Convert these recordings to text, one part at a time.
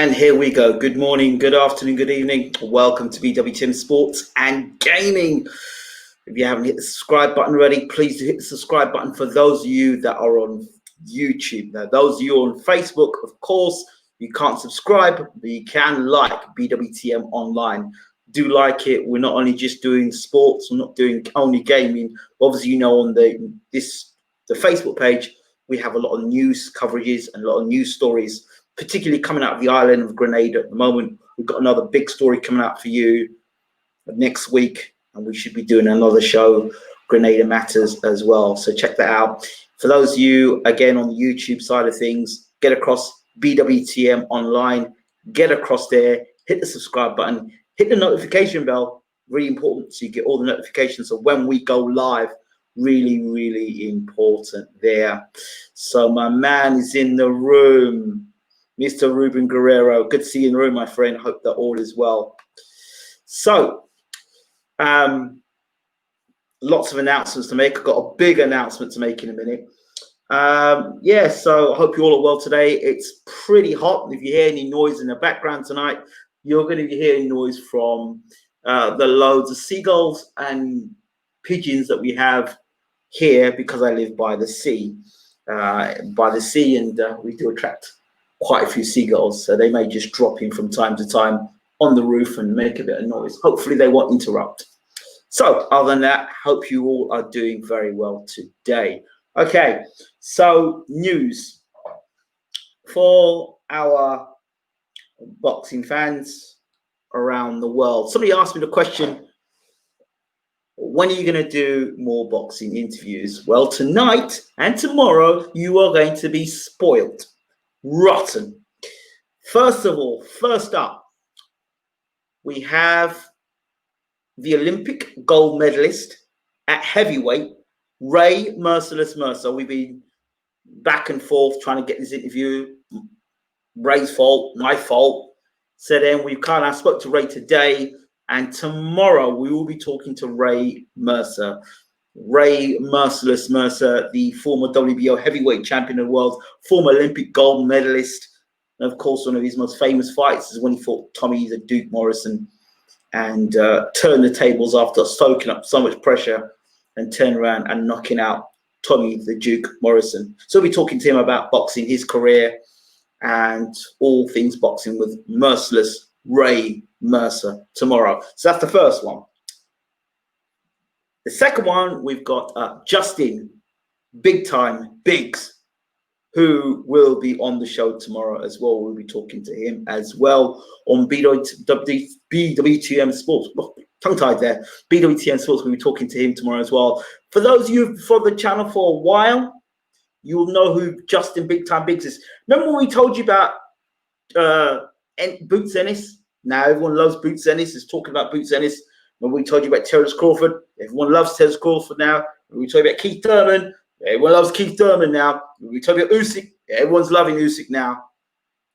And here we go. Good morning, good afternoon, good evening. Welcome to Bwtm Sports and Gaming. If you haven't hit the subscribe button already, please do hit the subscribe button for those of you that are on YouTube. Now, those of you on Facebook, of course, you can't subscribe, but you can like Bwtm online. Do like it. We're not only just doing sports, we're not doing only gaming. Obviously, you know, on the Facebook page, we have a lot of news coverages and a lot of news stories, particularly coming out of the island of Grenada at the moment. We've got another big story coming out for you next week, and we should be doing another show, Grenada Matters, as well. So check that out. For those of you, again, on the YouTube side of things, get across Bwtm online, get across there, hit the subscribe button, hit the notification bell, really important, so you get all the notifications of when we go live. Really, really important there. So my man is in the room, Mr. Ruben Guerrero. Good to see you in the room, my friend. Hope that all is well. So, lots of announcements to make. I've got a big announcement to make in a minute. Yeah, so I hope you all are well today. It's pretty hot. If you hear any noise in the background tonight, you're going to be hearing noise from the loads of seagulls and pigeons that we have here, because I live by the sea. And we do attract quite a few seagulls, so they may just drop in from time to time on the roof and make a bit of noise. Hopefully they won't interrupt. So other than that, hope you all are doing very well today. Okay, so news for our boxing fans around the world. Somebody asked me the question, when are you going to do more boxing interviews? Well, tonight and tomorrow, you are going to be spoiled. Rotten. First of all, first up, we have the Olympic gold medalist at heavyweight, Ray Merciless Mercer. We've been back and forth trying to get this interview. Ray's fault, my fault. So then I spoke to Ray today, and tomorrow we will be talking to Ray Mercer. Ray Merciless Mercer, the former WBO heavyweight champion of the world, former Olympic gold medalist. And of course, one of his most famous fights is when he fought Tommy the Duke Morrison and turned the tables after soaking up so much pressure and turn around and knocking out Tommy the Duke Morrison. So we'll be talking to him about boxing, his career, and all things boxing with Merciless Ray Mercer tomorrow. So that's the first one. The second one, we've got Justin Big Time Biggs, who will be on the show tomorrow as well. We'll be talking to him as well on Bwtm Sports. Oh, tongue-tied there. Bwtm Sports, we'll be talking to him tomorrow as well. For those of you who've followed the channel for a while, you will know who Justin Big Time Biggs is. Remember when we told you about Boots Ennis? Now everyone loves Boots Ennis, is talking about Boots Ennis. When we told you about Terence Crawford, everyone loves Terence Crawford now. When we told you about Keith Thurman, everyone loves Keith Thurman now. When we told you about Usyk, everyone's loving Usyk now.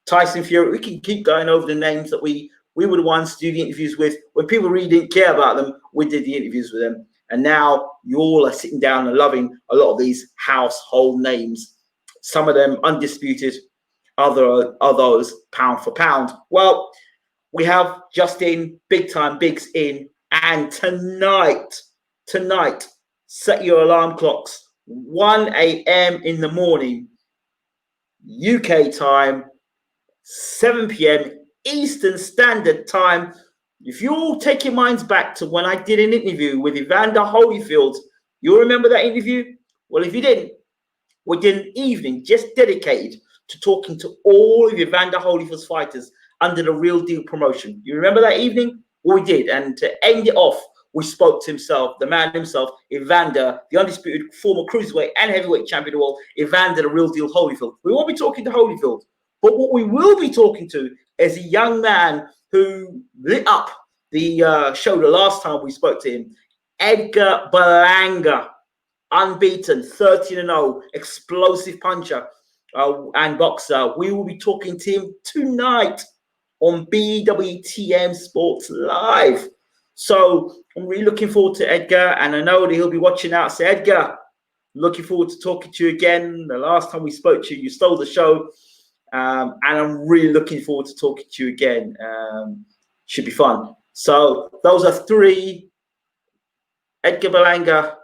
Tyson Fury, we can keep going over the names that we were the ones to do the interviews with. When people really didn't care about them, we did the interviews with them. And now you all are sitting down and loving a lot of these household names. Some of them undisputed, others pound for pound. Well, we have Justin Big Time Biggs in, and tonight, set your alarm clocks, 1 a.m. in the morning, UK time, 7 p.m. Eastern Standard Time. If you all take your minds back to when I did an interview with Evander Holyfield, you'll remember that interview? Well, if you didn't, we did an evening just dedicated to talking to all of Evander Holyfield's fighters under the Real Deal promotion. You remember that evening? Well, we did. And to end it off, we spoke to himself, the man himself, Evander, the undisputed former cruiserweight and heavyweight champion of the world, Evander the Real Deal Holyfield. We won't be talking to Holyfield, but what we will be talking to is a young man who lit up the show the last time we spoke to him, Edgar Berlanga, unbeaten, 13-0, explosive puncher and boxer. We will be talking to him tonight on Bwtm Sports Live. So I'm really looking forward to Edgar, and I know that he'll be watching out. So Edgar, looking forward to talking to you again. The last time we spoke to you, you stole the show. And I'm really looking forward to talking to you again. Should be fun. So those are three: Edgar Berlanga,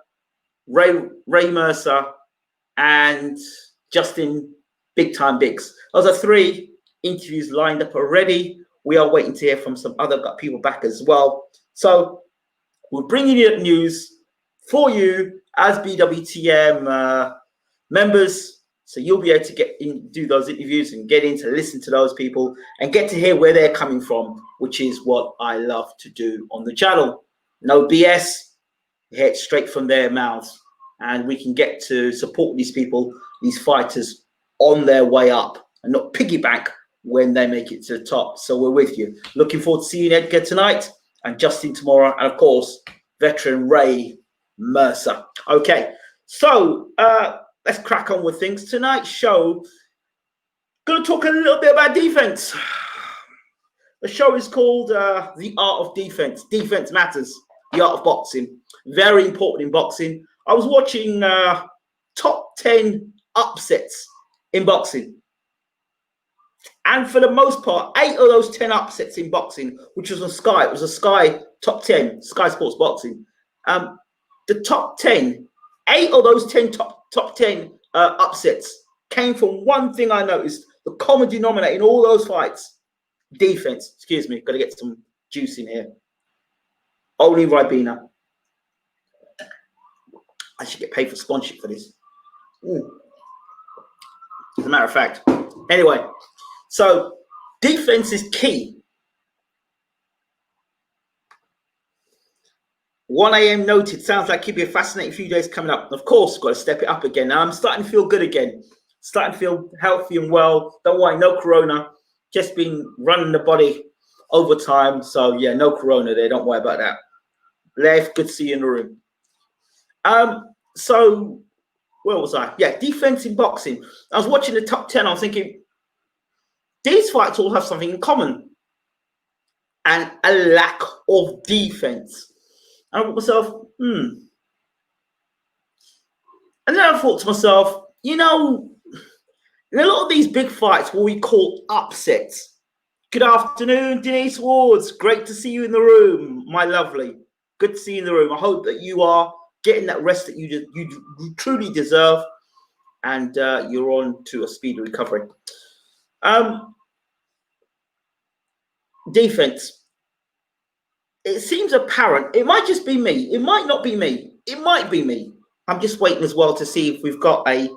Ray Mercer, and Justin Big Time Biggs. Those are three interviews lined up already. We are waiting to hear from some other people back as well. So we're bringing you news for you as Bwtm members. So you'll be able to get in, do those interviews and get in to listen to those people and get to hear where they're coming from, which is what I love to do on the channel. No BS, hear it straight from their mouths. And we can get to support these people, these fighters, on their way up and not piggyback when they make it to the top. So we're with you. Looking forward to seeing Edgar tonight and Justin tomorrow. And of course, veteran Ray Mercer. Okay, so let's crack on with things. Tonight's show, going to talk a little bit about defense. The show is called The Art of Defense. Defense matters. The art of boxing. Very important in boxing. I was watching top 10 upsets in boxing. And for the most part, 8 of those 10 upsets in boxing, which was on Sky, it was a Sky top 10, Sky Sports Boxing. The top 10, 8 of those 10 top 10 upsets came from one thing I noticed, the common denominator in all those fights, defense. Excuse me, got to get some juice in here. Only Ribena. I should get paid for sponsorship for this. As a matter of fact. Anyway, so defense is key. 1 a.m. noted. Sounds like it'll be a fascinating few days coming up. Of course, got to step it up again. Now I'm starting to feel good again. Starting to feel healthy and well. Don't worry, no corona. Just been running the body over time. So yeah, no corona there. Don't worry about that. Lev, good to see you in the room. So where was I? Yeah, defense in boxing. I was watching the top 10. I was thinking, these fights all have something in common. And a lack of defense. And I thought to myself, And then I thought to myself, you know, in a lot of these big fights, what we call upsets. Good afternoon, Denise Wards. Great to see you in the room, my lovely. Good to see you in the room. I hope that you are getting that rest that you truly deserve, and you're on to a speedy recovery. Defense. It seems apparent. It might just be me. It might not be me. It might be me. I'm just waiting as well to see if we've got a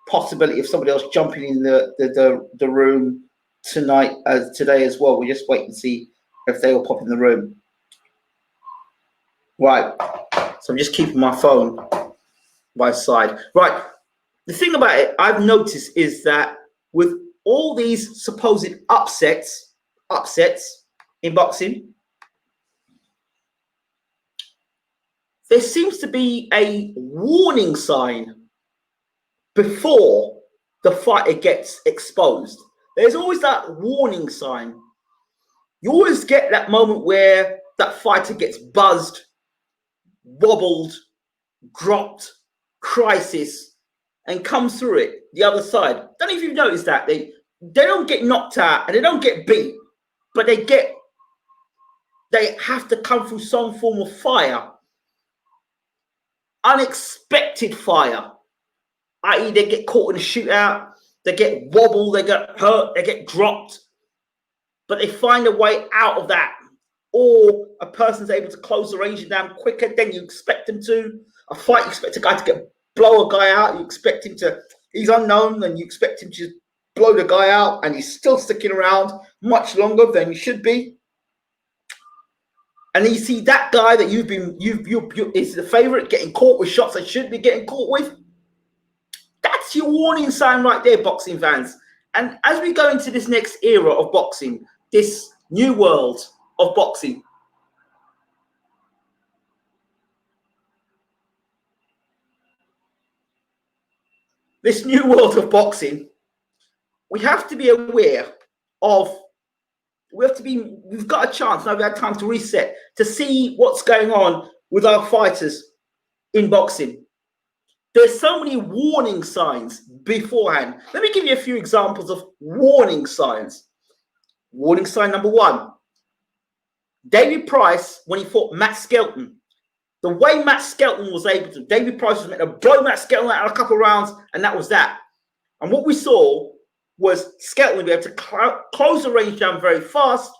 possibility of somebody else jumping in the room today as well. We're just waiting to see if they will pop in the room. Right. So I'm just keeping my phone by side. Right. The thing about it I've noticed is that with all these supposed upsets in boxing, there seems to be a warning sign before the fighter gets exposed. There's always that warning sign. You always get that moment where that fighter gets buzzed, wobbled, dropped, crisis, and comes through it the other side. Don't know if you've noticed that. They don't get knocked out and they don't get beat, but they have to come through some form of fire. Unexpected fire, i.e. they get caught in a shootout, they get wobbled, they get hurt, they get dropped, but they find a way out of that. Or a person's able to close the range down quicker than you expect them to. A fight, you expect a guy to blow a guy out, you expect him to, he's unknown, and you expect him to just blow the guy out, and he's still sticking around much longer than he should be. And then you see that guy that you is the favorite getting caught with shots that shouldn't be getting caught with. That's your warning sign right there, boxing fans. And as we go into this next era of boxing, this new world of boxing, we have to be aware of. We've got a chance now. We've had time to reset to see what's going on with our fighters in boxing. There's so many warning signs beforehand. Let me give you a few examples of warning signs. Warning sign number one, David Price, when he fought Matt Skelton, the way Matt Skelton was able to, David Price was meant to blow Matt Skelton out in a couple of rounds, and that was that. And what we saw was Skelton be able to close the range down very fast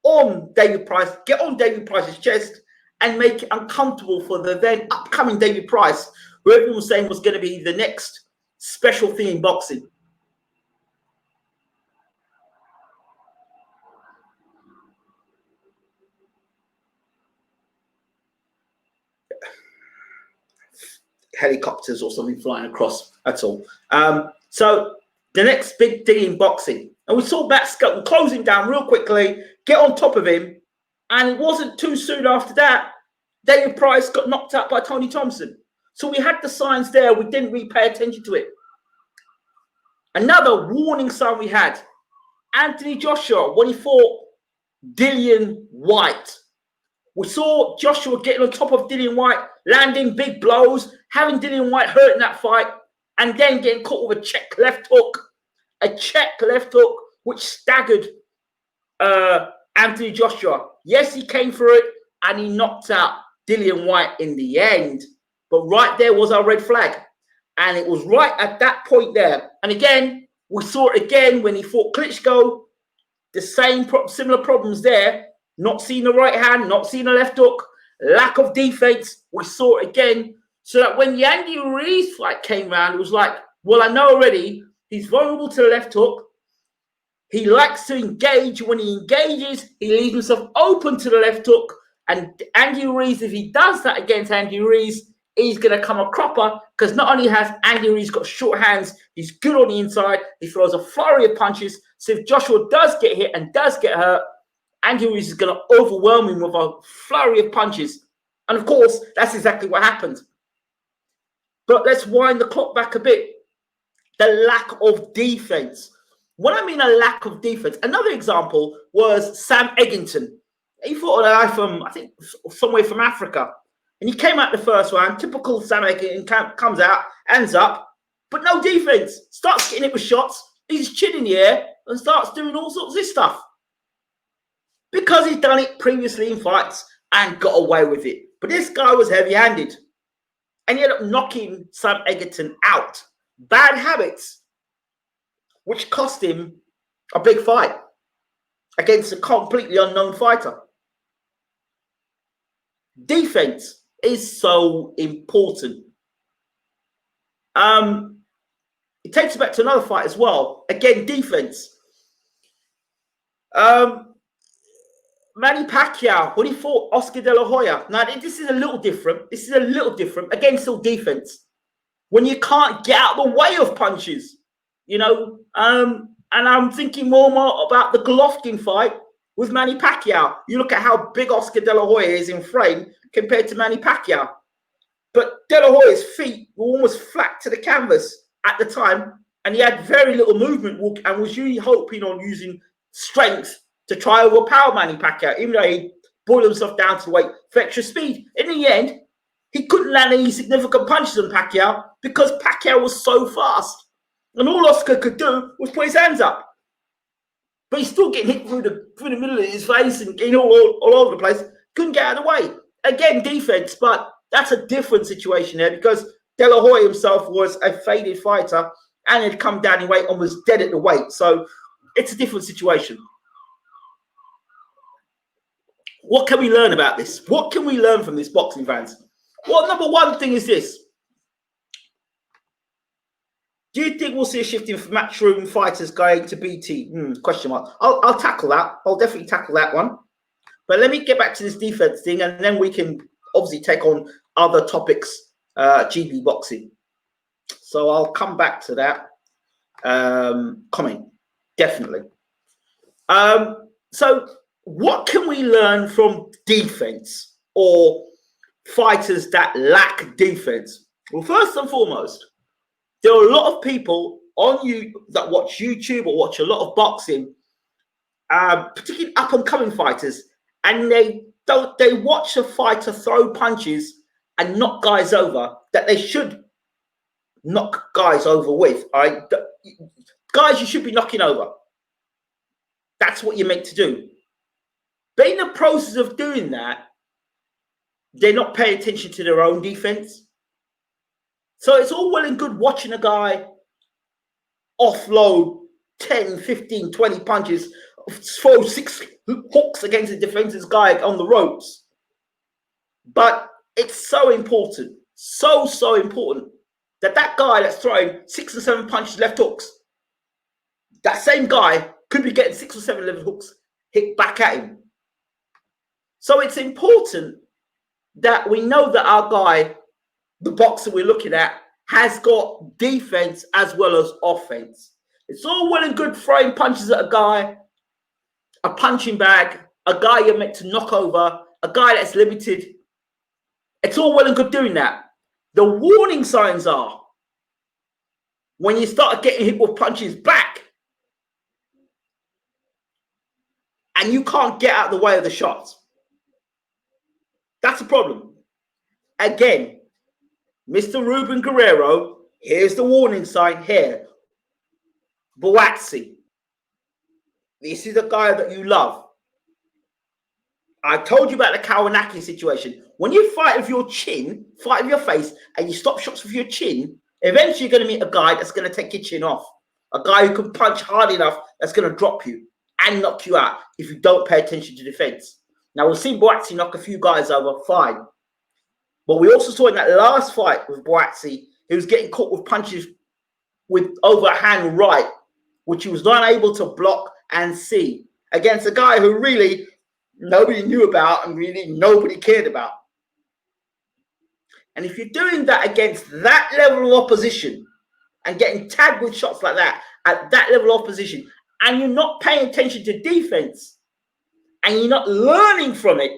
on David Price, get on David Price's chest, and make it uncomfortable for the then upcoming David Price, who everyone was saying was going to be the next special thing in boxing. Helicopters or something flying across, that's all. So the next big thing in boxing, and we saw Matt Skelton close him down real quickly, get on top of him, and it wasn't too soon after that, David Price got knocked out by Tony Thompson. So we had the signs there, we didn't really pay attention to it. Another warning sign we had, Anthony Joshua, when he fought Dillian White. We saw Joshua getting on top of Dillian White, landing big blows, having Dillian White hurt in that fight, and then getting caught with a check left hook. A check left hook, which staggered Anthony Joshua. Yes, he came for it, and he knocked out Dillian White in the end. But right there was our red flag. And it was right at that point there. And again, we saw it again when he fought Klitschko. The same similar problems there. Not seeing the right hand, not seeing the left hook, lack of defense. We saw it again. So that when the Andy Ruiz fight came around, it was like, well, I know already he's vulnerable to the left hook. He likes to engage. When he engages, he leaves himself open to the left hook. And Andy Ruiz, if he does that against Andy Ruiz, he's going to come a cropper, because not only has Andy Ruiz got short hands, he's good on the inside. He throws a flurry of punches. So if Joshua does get hit and does get hurt, Andy Ruiz is going to overwhelm him with a flurry of punches. And of course, that's exactly what happened. But let's wind the clock back a bit. The lack of defense. When I mean a lack of defense, another example was Sam Eggington. He fought a guy from, I think, somewhere from Africa. And he came out the first round. Typical Sam Eggington comes out, hands up, but no defense. Starts getting hit with shots. He's chin in the air and starts doing all sorts of this stuff. Because he's done it previously in fights and got away with it. But this guy was heavy-handed. And he ended up knocking Sam Egerton out. Bad habits, which cost him a big fight against a completely unknown fighter. Defense is so important. It takes us back to another fight as well. Again, defense. Manny Pacquiao, when he fought Oscar De La Hoya. Now, this is a little different. This is a little different. Again, still defense. When you can't get out of the way of punches, you know. And I'm thinking more about the Golovkin fight with Manny Pacquiao. You look at how big Oscar De La Hoya is in frame compared to Manny Pacquiao. But De La Hoya's feet were almost flat to the canvas at the time, and he had very little movement and was really hoping on using strength to try to overpower Manny Pacquiao, even though he boiled himself down to weight for extra speed. In the end, he couldn't land any significant punches on Pacquiao because Pacquiao was so fast. And all Oscar could do was put his hands up. But he's still getting hit through the middle of his face and getting all over the place. Couldn't get out of the way. Again, defense, but that's a different situation there because De La Hoya himself was a faded fighter and had come down in weight and was dead at the weight. So it's a different situation. What can we learn about this? What can we learn from this, boxing fans? Well, number one thing is this. Do you think we'll see a shift in matchroom fighters going to BT? Question mark. I'll tackle that. I'll definitely tackle that one. But let me get back to this defense thing, and then we can obviously take on other topics, GB boxing. So I'll come back to that comment, definitely. So what can we learn from defense or fighters that lack defense? Well, first and foremost, there are a lot of people on you that watch YouTube or watch a lot of boxing, particularly up-and-coming fighters, and they watch a fighter throw punches and knock guys over that they should knock guys over with. All right, guys, you should be knocking over. That's what you're meant to do. But in the process of doing that, they're not paying attention to their own defense. So it's all well and good watching a guy offload 10, 15, 20 punches, throw 6 hooks against the defense's guy on the ropes. But it's so important, so important, that guy that's throwing 6 or 7 punches, left hooks, that same guy could be getting 6 or 7 left hooks hit back at him. So it's important that we know that our guy, the boxer we're looking at, has got defense as well as offense. It's all well and good throwing punches at a guy, a punching bag, a guy you're meant to knock over, a guy that's limited. It's all well and good doing that. The warning signs are when you start getting hit with punches back and you can't get out of the way of the shots. That's a problem. Again, Mr. Ruben Guerrero, here's the warning sign here. Bwtm. This is a guy that you love. I told you about the Kawanaki situation. When you fight with your chin, fight with your face, and you stop shots with your chin, eventually you're going to meet a guy that's going to take your chin off. A guy who can punch hard enough that's going to drop you and knock you out if you don't pay attention to defense. Now, we've seen Bwtm knock a few guys over, fine. But we also saw in that last fight with Bwtm, he was getting caught with punches with overhand right, which he was not able to block and see against a guy who really nobody knew about and really nobody cared about. And if you're doing that against that level of opposition and getting tagged with shots like that at that level of opposition, and you're not paying attention to defense and you're not learning from it,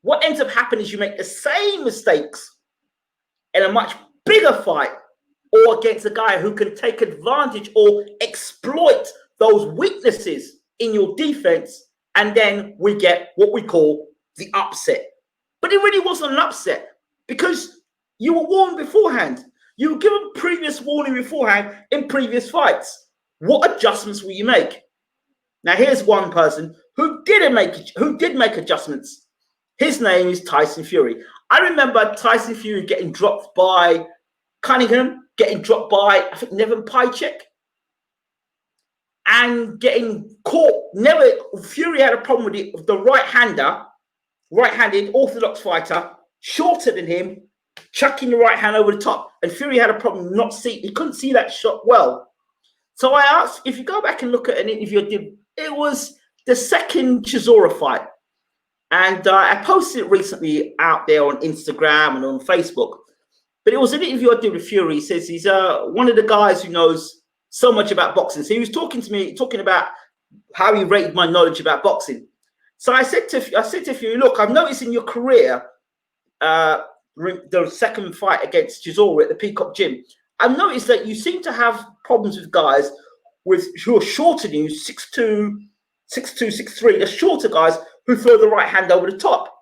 what ends up happening is you make the same mistakes in a much bigger fight or against a guy who can take advantage or exploit those weaknesses in your defense, and then we get what we call the upset. But it really wasn't an upset because you were warned beforehand. You were given previous warning beforehand in previous fights. What adjustments will you make? Now, here's one person who did make adjustments. His name is Tyson Fury. I remember Tyson Fury getting dropped by Cunningham, getting dropped by, I think, Nevin Pajcek, and getting caught. Fury had a problem with the right-handed orthodox fighter, shorter than him, chucking the right hand over the top. And Fury had a problem he couldn't see that shot well. So I asked, if you go back and look at an interview I did, it was the second Chisora fight. And I posted it recently out there on Instagram and on Facebook. But it was an interview I did with Fury. He says he's one of the guys who knows so much about boxing. So he was talking to me, talking about how he rated my knowledge about boxing. So I said to Fury, look, I've noticed in your career, the second fight against Chisora at the Peacock Gym, I've noticed that you seem to have problems with guys who are shorter than you, 6'2", 6'3", the shorter guys who throw the right hand over the top.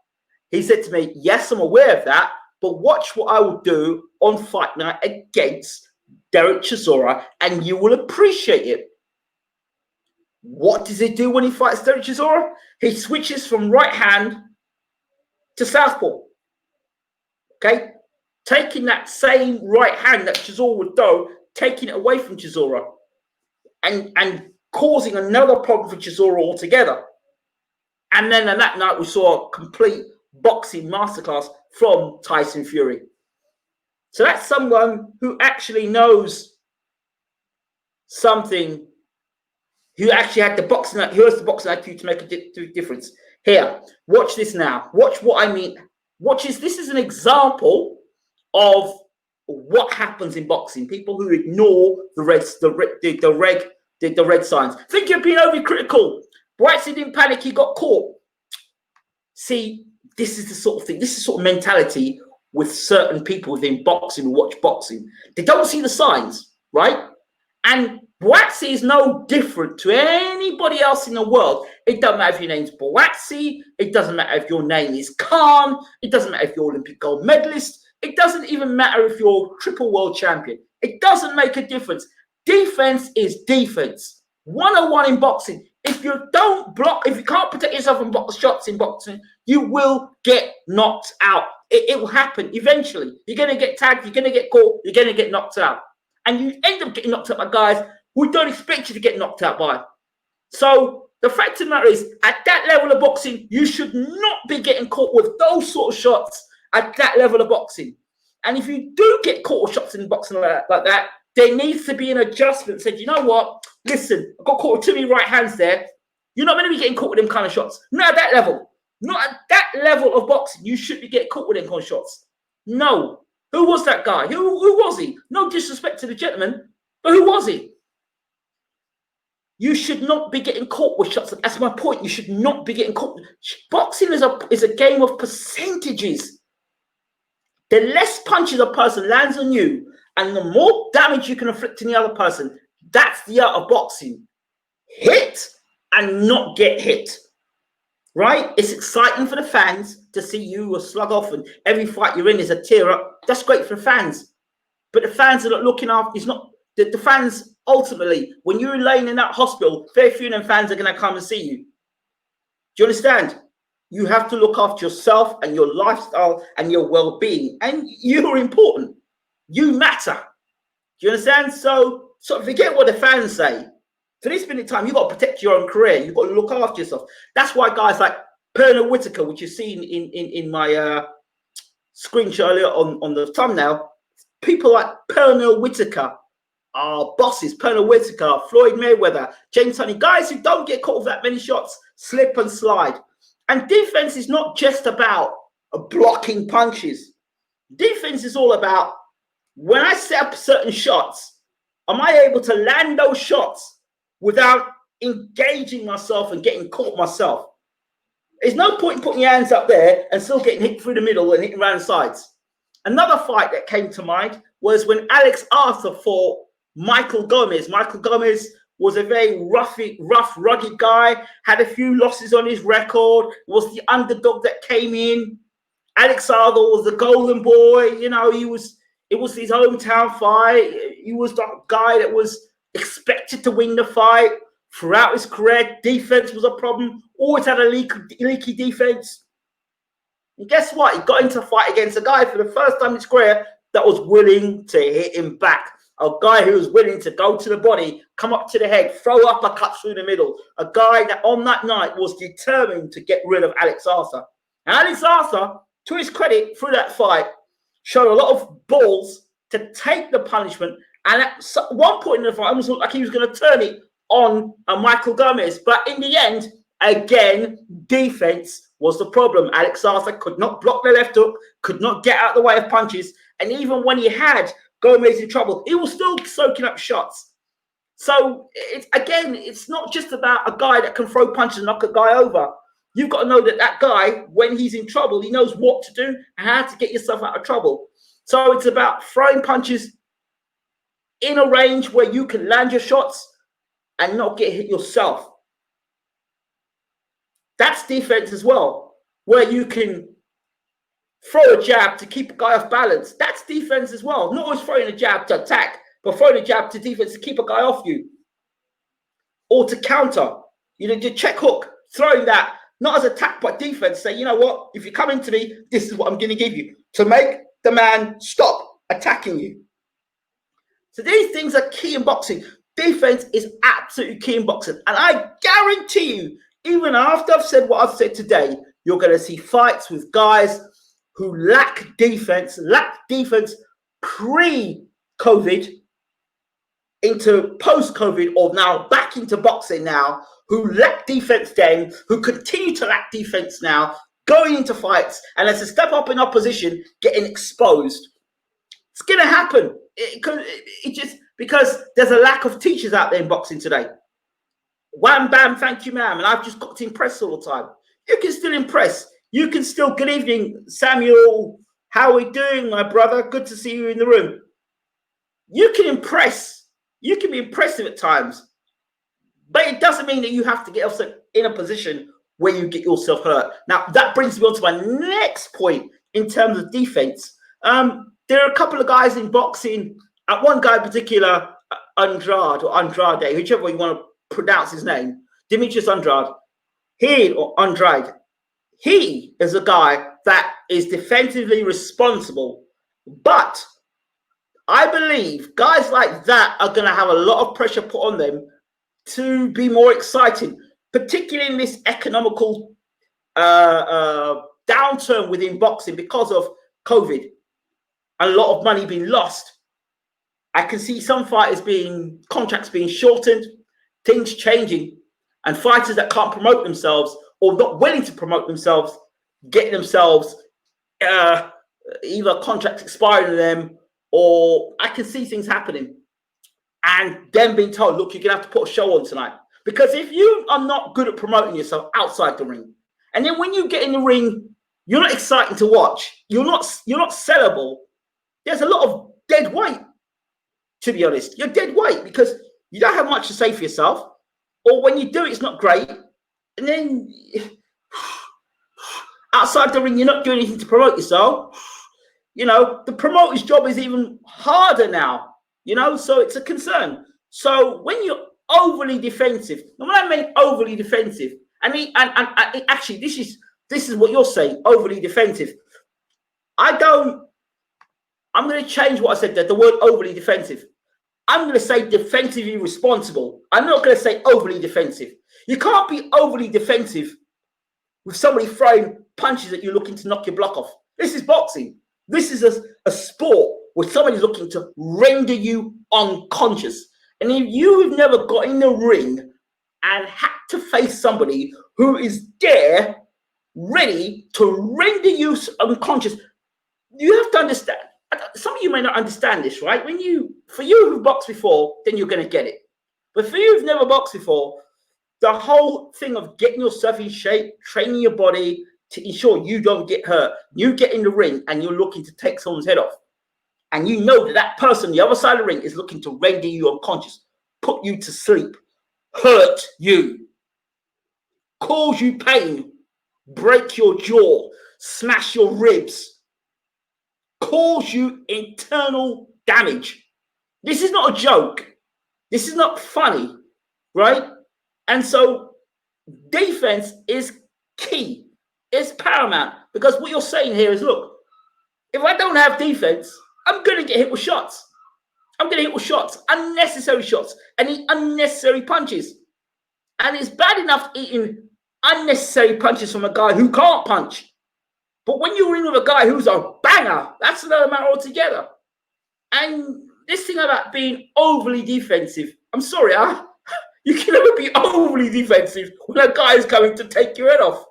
He said to me, yes, I'm aware of that, but watch what I will do on fight night against Derek Chisora, and you will appreciate it. What does he do when he fights Derek Chisora? He switches from right hand to southpaw. Okay? Taking that same right hand that Chisora would throw, taking it away from Chisora, and causing another problem for Chisora altogether. And then on that night, we saw a complete boxing masterclass from Tyson Fury. So that's someone who actually knows something, who actually had the boxing, who has the boxing IQ to make a difference. Here, watch this now. Watch what I mean. This is an example of what happens in boxing. People who ignore the red signs. Think you're being overly critical. Bwtm didn't panic, he got caught. See, this is the sort of thing, this is the sort of mentality with certain people within boxing who watch boxing. They don't see the signs, right? And Bwtm is no different to anybody else in the world. It doesn't matter if your name's Bwtm, it doesn't matter if your name is Khan, it doesn't matter if you're Olympic gold medalist, It doesn't even matter if you're triple world champion. It doesn't make a difference. Defense is defense. 101 in boxing. If you don't block, if you can't protect yourself from shots in boxing, you will get knocked out. It will happen eventually. You're going to get tagged. You're going to get caught. You're going to get knocked out. And you end up getting knocked out by guys who don't expect you to get knocked out by. So the fact of the matter is, at that level of boxing, you should not be getting caught with those sort of shots at that level of boxing. And if you do get caught with shots in boxing like that, there needs to be an adjustment. Said, you know what? Listen, I got caught with too many right hands there. You're not going to be getting caught with them kind of shots. Not at that level. Not at that level of boxing. You should be getting caught with them kind of shots. No. Who was that guy? Who was he? No disrespect to the gentleman, but who was he? You should not be getting caught with shots. That's my point. You should not be getting caught. Boxing is a game of percentages. The less punches a person lands on you, and the more damage you can inflict on the other person, that's the art of boxing. Hit and not get hit. Right? It's exciting for the fans to see you slug off, and every fight you're in is a tear up. That's great for the fans. But the fans are not looking after, it's not, the fans ultimately, when you're laying in that hospital, very few of them fans are going to come and see you. Do you understand? You have to look after yourself and your lifestyle and your well-being. And you're important. You matter. Do you understand? So forget what the fans say. For this minute time, you've got to protect your own career. You've got to look after yourself. That's why guys like Pernell Whitaker, which you've seen in my screenshot earlier on the thumbnail, people like Pernell Whitaker are bosses. Pernell Whitaker, Floyd Mayweather, James Toney, guys who don't get caught with that many shots, slip and slide. And defense is not just about blocking punches. Defense is all about, when I set up certain shots, am I able to land those shots without engaging myself and getting caught myself? There's no point in putting your hands up there and still getting hit through the middle and hitting around the sides. Another fight that came to mind was when Alex Arthur fought Michael Gomez. Michael Gomez was a very rough, rugged guy, had a few losses on his record, was the underdog that came in. Alex Arthur was the golden boy. You know, it was his hometown fight. He was the guy that was expected to win the fight. Throughout his career, defense was a problem. Always had a leaky defense. And guess what? He got into a fight against a guy for the first time in his career that was willing to hit him back. A guy who was willing to go to the body, come up to the head, throw uppercuts through the middle. A guy that on that night was determined to get rid of Alex Arthur. And Alex Arthur, to his credit, through that fight, showed a lot of balls to take the punishment. And at one point in the fight, it almost looked like he was going to turn it on Michael Gomez. But in the end, again, defense was the problem. Alex Arthur could not block the left hook, could not get out of the way of punches. And even when he had Gomez in trouble, he was still soaking up shots. So, it's not just about a guy that can throw punches and knock a guy over. You've got to know that guy, when he's in trouble, he knows what to do and how to get yourself out of trouble. So it's about throwing punches in a range where you can land your shots and not get hit yourself. That's defense as well, where you can throw a jab to keep a guy off balance. That's defense as well. Not always throwing a jab to attack, but throwing a jab to defense to keep a guy off you. Or to counter. You know, your check hook, throwing that, not as attack, but defense. Say, you know what? If you come into me, this is what I'm going to give you. To make the man stop attacking you. So these things are key in boxing. Defense is absolutely key in boxing. And I guarantee you, even after I've said what I've said today, you're going to see fights with guys who lack defense pre-COVID into post-COVID, or now back into boxing now, who lack defense then, who continue to lack defense now, going into fights, and as a step up in opposition, getting exposed. It's going to happen. It just because there's a lack of teachers out there in boxing today. Wham, bam, thank you, ma'am. And I've just got to impress all the time. You can still impress. You can still, good evening, Samuel. How are we doing, my brother? Good to see you in the room. You can impress. You can be impressive at times. But it doesn't mean that you have to get yourself in a position where you get yourself hurt. Now, that brings me on to my next point in terms of defense. There are a couple of guys in boxing. One guy in particular, Andrade or Andrade, whichever you want to pronounce his name, Demetrius Andrade. Andrade. He is a guy that is defensively responsible, but I believe guys like that are going to have a lot of pressure put on them to be more exciting, particularly in this economical downturn within boxing because of COVID. A lot of money being lost. I can see some fighters contracts being shortened, things changing, and fighters that can't promote themselves or not willing to promote themselves, getting themselves either contracts expiring to them, or I can see things happening and them being told, look, you're gonna have to put a show on tonight. Because if you are not good at promoting yourself outside the ring, and then when you get in the ring, you're not exciting to watch, you're not sellable, there's a lot of dead weight, to be honest. You're dead weight because you don't have much to say for yourself, or when you do, it's not great. And then outside the ring, you're not doing anything to promote yourself. You know, the promoter's job is even harder now, you know, so it's a concern. So when you're overly defensive, and when I mean overly defensive, actually, this is what you're saying, overly defensive. I'm going to change what I said there, the word overly defensive. I'm going to say defensively responsible. I'm not going to say overly defensive. You can't be overly defensive with somebody throwing punches at you looking to knock your block off. This is boxing. This is a sport where somebody's looking to render you unconscious. And if you have never got in the ring and had to face somebody who is there, ready to render you unconscious, you have to understand. Some of you may not understand this, right? For you who've boxed before, then you're going to get it. But for you who've never boxed before, the whole thing of getting yourself in shape, training your body to ensure you don't get hurt. You get in the ring and you're looking to take someone's head off. And you know that person on the other side of the ring is looking to render you unconscious, put you to sleep, hurt you, cause you pain, break your jaw, smash your ribs, cause you internal damage. This is not a joke. This is not funny, right? And so defense is key. It's paramount, because what you're saying here is, look, if I don't have defense, I'm going to get hit with shots. I'm going to hit with shots, unnecessary shots, and eat unnecessary punches. And it's bad enough eating unnecessary punches from a guy who can't punch. But when you're in with a guy who's a banger, that's another matter altogether. And this thing about being overly defensive, I'm sorry, you can never be overly defensive when a guy is coming to take your head off.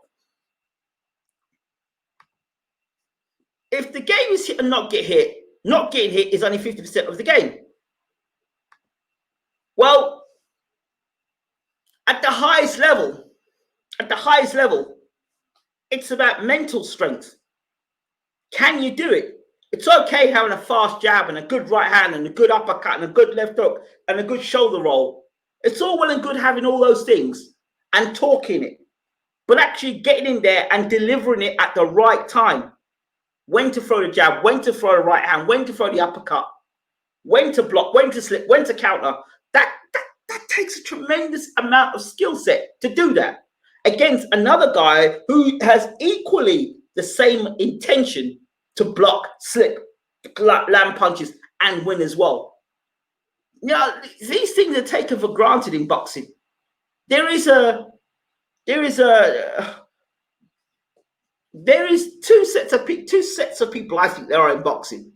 If the game is hit and not getting hit is only 50% of the game. Well, at the highest level, it's about mental strength. Can you do it? It's okay having a fast jab and a good right hand and a good uppercut and a good left hook and a good shoulder roll. It's all well and good having all those things and talking it, but actually getting in there and delivering it at the right time. When to throw the jab, when to throw the right hand, when to throw the uppercut, when to block, when to slip, when to counter. That takes a tremendous amount of skill set to do that against another guy who has equally the same intention to block, slip, land punches, and win as well. You know, these things are taken for granted in boxing. There is two sets of people I think there are in boxing.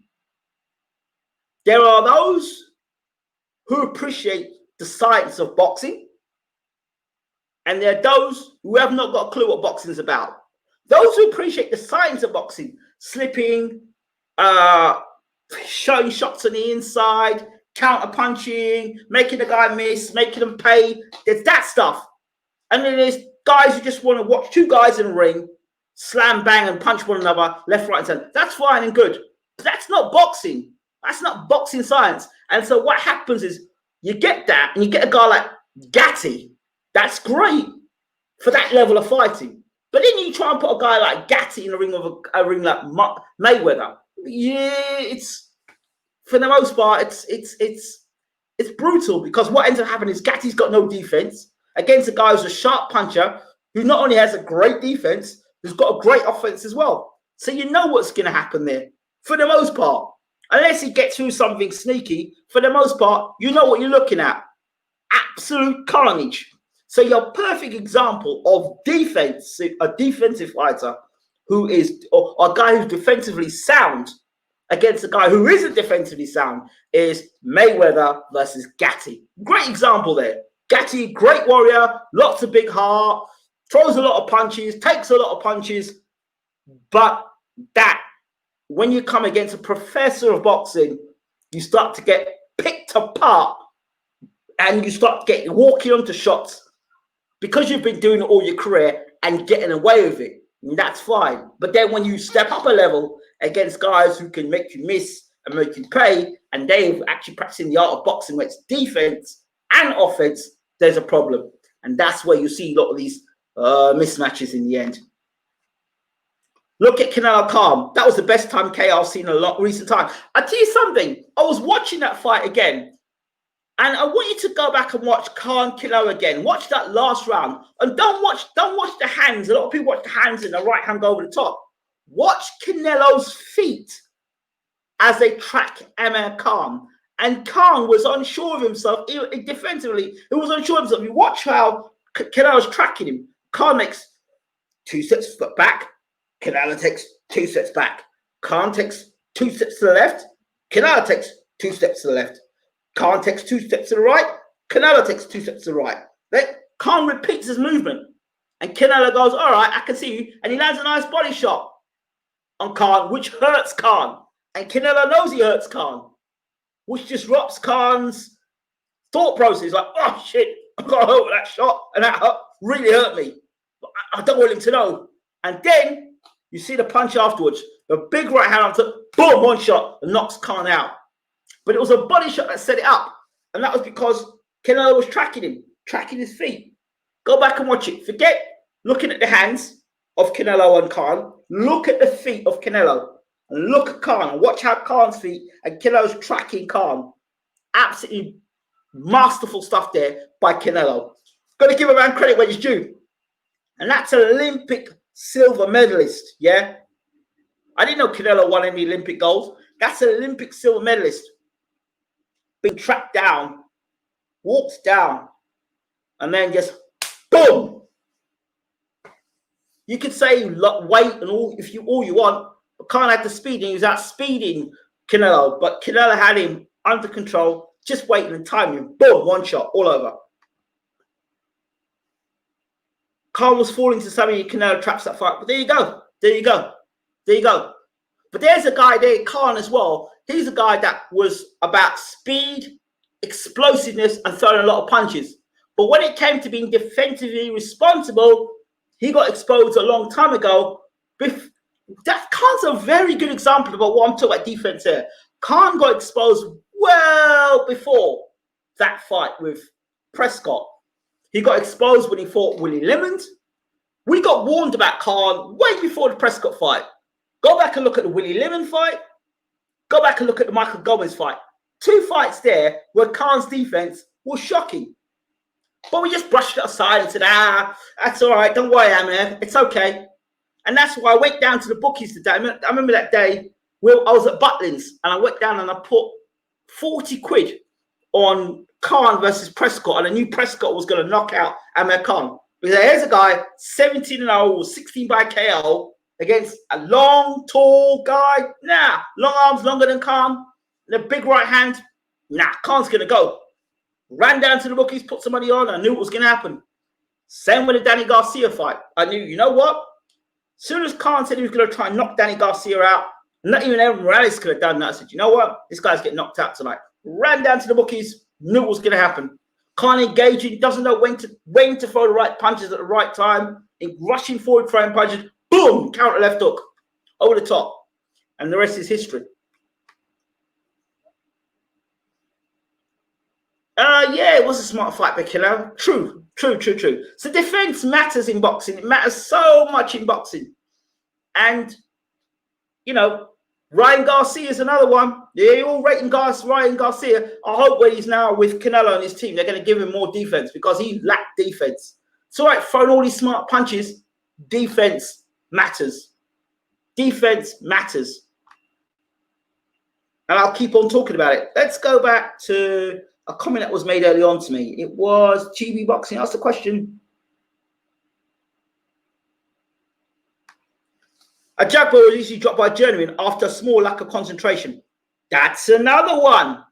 There are those who appreciate the science of boxing, and there are those who have not got a clue what boxing is about. Those who appreciate the science of boxing, slipping, showing shots on the inside, counter punching, making the guy miss, making them pay. There's that stuff. And then there's guys who just want to watch two guys in the ring slam, bang, and punch one another left, right, and center. That's fine and good. But that's not boxing. That's not boxing science. And so what happens is you get that, and you get a guy like Gatti. That's great for that level of fighting. But then you try and put a guy like Gatti in a ring like Mayweather, Yeah, it's for the most part, it's brutal because what ends up happening is Gatti's got no defense against a guy who's a sharp puncher who not only has a great defense, who's got a great offense as well. So you know what's going to happen there for the most part. Unless he gets through something sneaky, for the most part, you know what you're looking at. Absolute carnage. So you're a perfect example of defense, a defensive fighter who is, or a guy who's defensively sound against a guy who isn't defensively sound is Mayweather versus Gatti. Great example there. Gatti, great warrior, lots of big heart, throws a lot of punches, takes a lot of punches, but that when you come against a professor of boxing, you start to get picked apart and you start getting walking onto shots because you've been doing it all your career and getting away with it. And that's fine. But then when you step up a level against guys who can make you miss and make you pay, and they're actually practicing the art of boxing where it's defense and offense, there's a problem. And that's where you see a lot of these mismatches in the end. Look at Canelo Khan. That was the best time KO I've seen in a lot recent time. I'll tell you something. I was watching that fight again. And I want you to go back and watch Khan Canelo again. Watch that last round. And don't watch the hands. A lot of people watch the hands and the right hand go over the top. Watch Canelo's feet as they track Amir Khan. And Khan was unsure of himself. Defensively, he was unsure of himself. You watch how Canelo's tracking him. Khan makes 2 steps back. Canelo takes 2 steps back. Khan takes 2 steps to the left. Canelo takes 2 steps to the left. Khan takes 2 steps to the right. Canelo takes 2 steps to the right. Then Khan repeats his movement. And Canelo goes, all right, I can see you. And he lands a nice body shot on Khan, which hurts Khan. And Canelo knows he hurts Khan, which disrupts Khan's thought process. Like, oh, shit, I got hurt with that shot. And that really hurt me. But I don't want him to know. And then you see the punch afterwards. The big right hand on top, boom, one shot, and knocks Khan out. But it was a body shot that set it up. And that was because Canelo was tracking him, tracking his feet. Go back and watch it. Forget looking at the hands of Canelo and Khan. Look at the feet of Canelo. And look at Khan. And watch how Khan's feet and Canelo's tracking Khan. Absolutely masterful stuff there by Canelo. Got to give a man credit where it's due. And that's an Olympic silver medalist, yeah? I didn't know Canelo won any Olympic golds. That's an Olympic silver medalist. Being tracked down, walks down, and then just boom. You could say weight and all if you want, but Khan had the speed and he was outspeeding Canelo, but Canelo had him under control, just waiting and timing. Boom, one shot, all over. Khan was falling to so many Canelo traps that fight, but there you go, there you go, there you go. But there's a guy there, Khan as well. He's a guy that was about speed, explosiveness, and throwing a lot of punches. But when it came to being defensively responsible, he got exposed a long time ago. That Khan's a very good example about what I'm talking about defense here. Khan got exposed well before that fight with Prescott. He got exposed when he fought Willie Lemons. We got warned about Khan way before the Prescott fight. Go back and look at the Willie Lemon fight. Go back and look at the Michael Gomez fight. 2 fights there where Khan's defense was shocking. But we just brushed it aside and said, that's all right. Don't worry, Amir. It's okay. And that's why I went down to the bookies today. I remember that day where I was at Butlins and I went down and I put 40 quid on Khan versus Prescott. And I knew Prescott was going to knock out Amir Khan. Because here's a guy, 17-0, 16 by KO. Against a long, tall guy. Nah, long arms longer than Khan. And a big right hand. Nah, Khan's going to go. Ran down to the bookies, put some money on. I knew what was going to happen. Same with the Danny Garcia fight. I knew, you know what? As soon as Khan said he was going to try and knock Danny Garcia out, not even Evan Morales could have done that. I said, you know what? This guy's getting knocked out tonight. Ran down to the bookies, knew what was going to happen. Khan engaging, doesn't know when to throw the right punches at the right time. Rushing forward, throwing punches. Boom! Counter left hook. Over the top. And the rest is history. Yeah, it was a smart fight by Canelo. True. So defense matters in boxing. It matters so much in boxing. And, you know, Ryan Garcia is another one. Yeah, you're all rating Ryan Garcia. I hope when he's now with Canelo and his team, they're going to give him more defense because he lacked defense. It's all right throwing all these smart punches. Defense matters. Defense matters. And I'll keep on talking about it. Let's go back to a comment that was made early on to me. It was GB Boxing asked the question. A jackpot was usually dropped by a journeyman after a small lack of concentration. That's another one.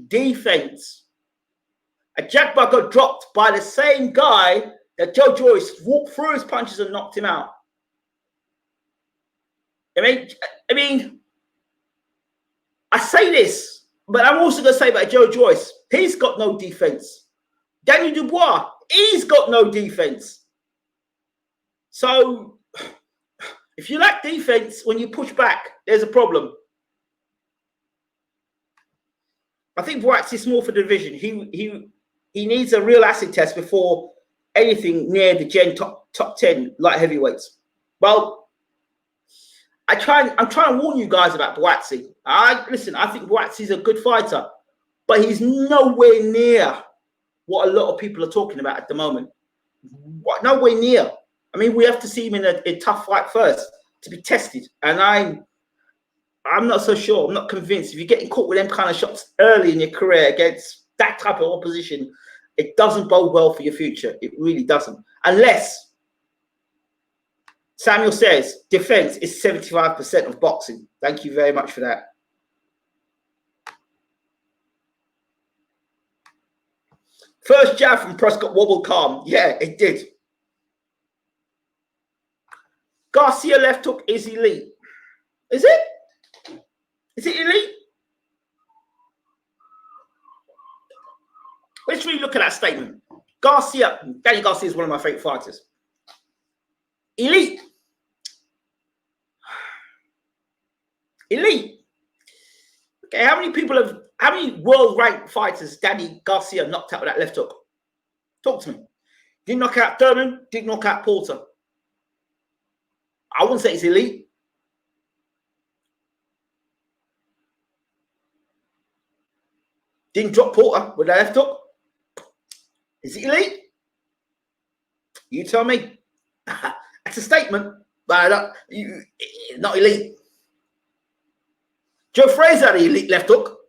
Defense. A jackpot got dropped by the same guy that Joe Joyce walked through his punches and knocked him out. I mean, I say this, but I'm also going to say about Joe Joyce. He's got no defense. Daniel Dubois, he's got no defense. So if you lack defense when you push back, there's a problem. I think Bwtm is small for the division. He needs a real acid test before anything near the top 10 light heavyweights. Well, I'm trying to warn you guys about Bwtm. Listen, I think Bwtm is a good fighter, but he's nowhere near what a lot of people are talking about at the moment. Nowhere near. I mean, we have to see him in a tough fight first to be tested. And I'm not so sure. I'm not convinced. If you're getting caught with them kind of shots early in your career against that type of opposition, it doesn't bode well for your future. It really doesn't. Unless Samuel says defense is 75% of boxing. Thank you very much for that. First jab from Prescott wobbled calm. Yeah, it did. Garcia left hook is elite. Is it? Is it elite? Let's really look at that statement. Danny Garcia is one of my favorite fighters. Elite. Elite. Okay, how many world-ranked fighters Danny Garcia knocked out with that left hook? Talk to me. Didn't knock out Thurman, didn't knock out Porter. I wouldn't say it's elite. Didn't drop Porter with that left hook. Is it elite? You tell me. That's a statement, but not elite. Joe Frazier had an elite left hook.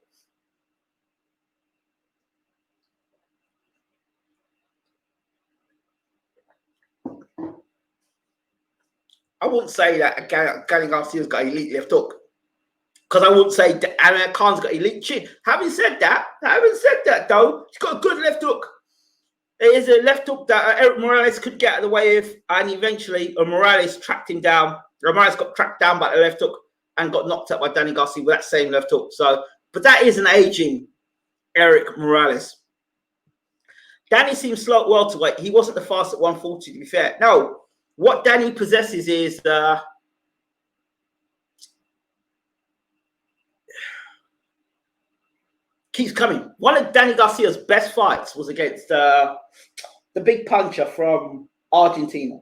I wouldn't say that Danny Garcia's got elite left hook. Because I wouldn't say that Amir Khan's got elite chin. Having said that, though, he's got a good left hook. It is a left hook that Eric Morales could get out of the way of, and eventually Morales tracked him down. Morales got tracked down by the left hook and got knocked out by Danny Garcia with that same left hook. So, but that is an aging Eric Morales. Danny seems slow at welterweight. He wasn't the fast at 140, to be fair. No, what Danny possesses is keeps coming. One of Danny Garcia's best fights was against the big puncher from Argentina.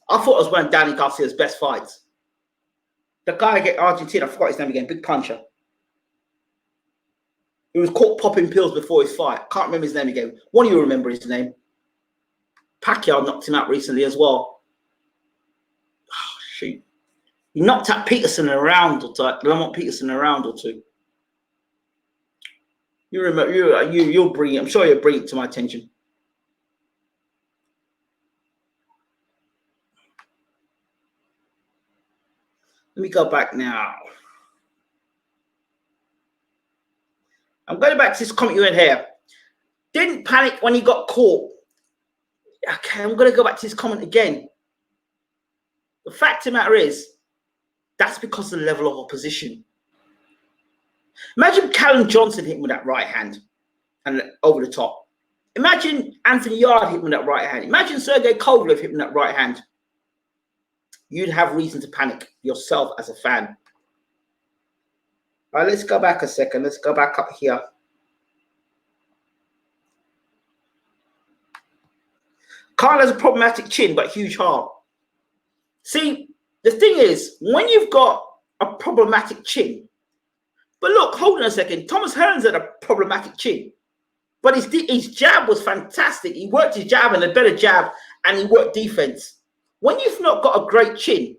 I thought it was one of Danny Garcia's best fights. The guy against Argentina, I forgot his name again, big puncher. He was caught popping pills before his fight. Can't remember his name again. One of you remember his name. Pacquiao knocked him out recently as well. Oh, shoot. He knocked out Peterson in a round or two. Lamont Peterson in a round or two. You remember? You'll bring it. I'm sure you'll bring it to my attention. Let me go back now. I'm going back to this comment you had here. Didn't panic when he got caught. Okay, I'm going to go back to this comment again. The fact of the matter is, that's because of the level of opposition. Imagine Callum Johnson hitting with that right hand and over the top. Imagine Anthony Yarde hitting with that right hand. Imagine Sergey Kovalev hitting that right hand. You'd have reason to panic yourself as a fan. All right, let's go back a second. Let's go back up here. Khan has a problematic chin, but huge heart. See, the thing is, when you've got a problematic chin. But look, hold on a second. Thomas Hearns had a problematic chin. But his jab was fantastic. He worked his jab and a better jab, and he worked defense. When you've not got a great chin,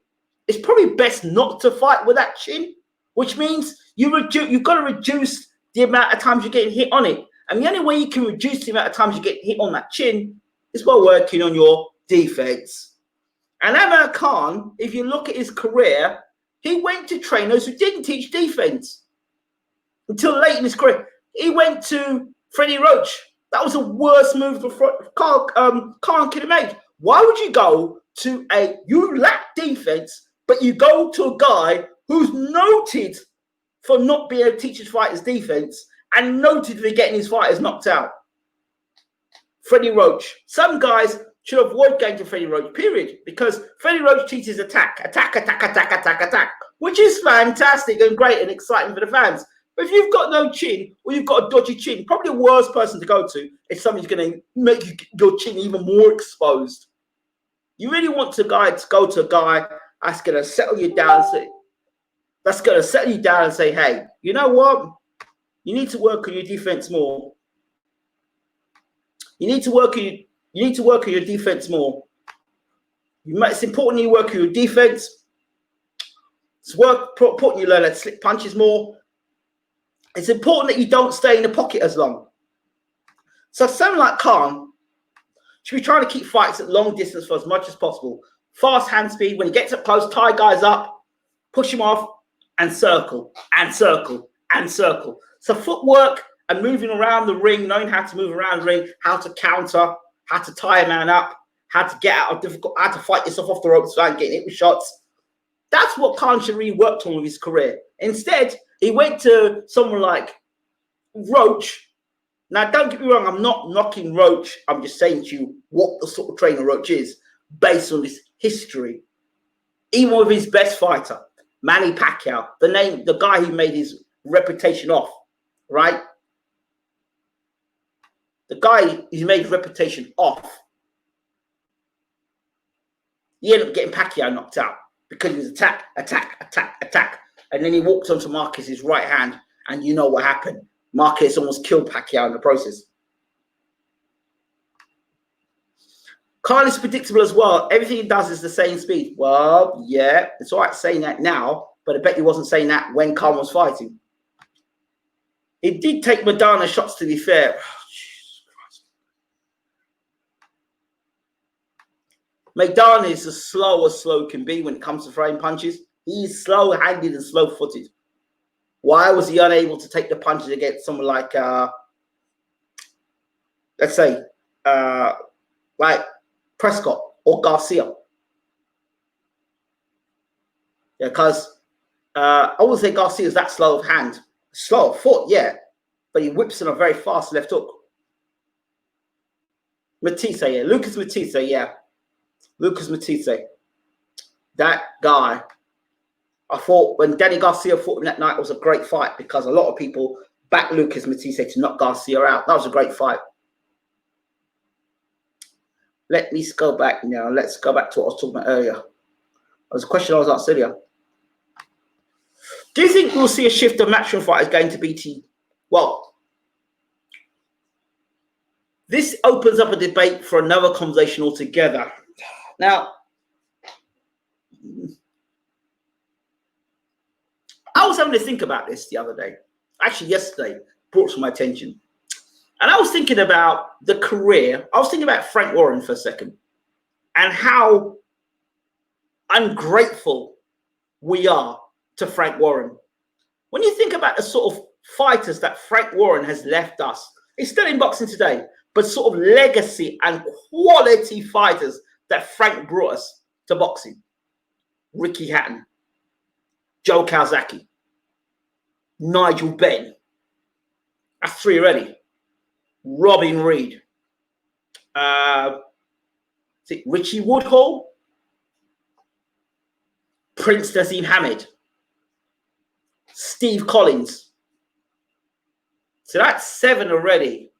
it's probably best not to fight with that chin, which means you've got to reduce the amount of times you're getting hit on it. And the only way you can reduce the amount of times you get hit on that chin is by working on your defense. And Amir Khan, if you look at his career, he went to trainers who didn't teach defense until late in his career. He went to Freddie Roach. That was the worst move Khan could have made. Why would you go to you lack defense, but you go to a guy who's noted for not being able to teach his fighters defense and noted for getting his fighters knocked out? Freddie Roach. Some guys should avoid going to Freddie Roach, period, because Freddie Roach teaches attack, which is fantastic and great and exciting for the fans. But if you've got no chin or you've got a dodgy chin, probably the worst person to go to is somebody who's going to make your chin even more exposed. You really want to go to a guy that's going to settle you down, and say, hey, you know what? You need to work on your defense more. You need to work on your defense more. It's important you work on your defense. It's important you learn how to slip punches more. It's important that you don't stay in the pocket as long. So someone like Khan should be trying to keep fights at long distance for as much as possible. Fast hand speed. When he gets up close, tie guys up, push him off, and circle, and circle, and circle. So footwork and moving around the ring, knowing how to move around the ring, how to counter, how to tie a man up, how to get out of how to fight yourself off the ropes without getting hit with shots. That's what Khan should really worked on with his career. Instead, he went to someone like Roach. Now, don't get me wrong, I'm not knocking Roach. I'm just saying to you what the sort of trainer Roach is based on his history. Even with his best fighter, Manny Pacquiao, the guy who made his reputation off, right? The guy who made his reputation off. He ended up getting Pacquiao knocked out because he was attack. And then he walked onto Marquez's right hand, and you know what happened. Marquez almost killed Pacquiao in the process. Khan is predictable as well. Everything he does is the same speed. Well, yeah, it's all right saying that now, but I bet he wasn't saying that when Khan was fighting. He did take Madonna shots, to be fair. Oh, Jesus Christ. Madonna is as slow can be when it comes to throwing punches. He's slow-handed and slow-footed. Why was he unable to take the punches against someone like, let's say, like Prescott or Garcia? Yeah, because I would say Garcia is that slow of hand. Slow of foot, yeah. But he whips in a very fast left hook. Matisse, yeah. Lucas Matisse, yeah. Lucas Matisse. That guy. I thought when Danny Garcia fought him that night, it was a great fight because a lot of people backed Lucas Matisse to knock Garcia out. That was a great fight. Let me go back now. Let's go back to what I was talking about earlier. There was a question I was asked earlier. Do you think we'll see a shift of matchroom fighters going to BT? Well, this opens up a debate for another conversation altogether. Now, I was having to think about this the other day. Actually, yesterday, brought to my attention. And I was thinking about the career. I was thinking about Frank Warren for a second and how ungrateful we are to Frank Warren. When you think about the sort of fighters that Frank Warren has left us, he's still in boxing today, but sort of legacy and quality fighters that Frank brought us to boxing. Ricky Hatton, Joe Calzaghe, Nigel Benn. That's three already. Robin Reed. Richie Woodhull. Prince Nazim Hamid. Steve Collins. So that's 7 already,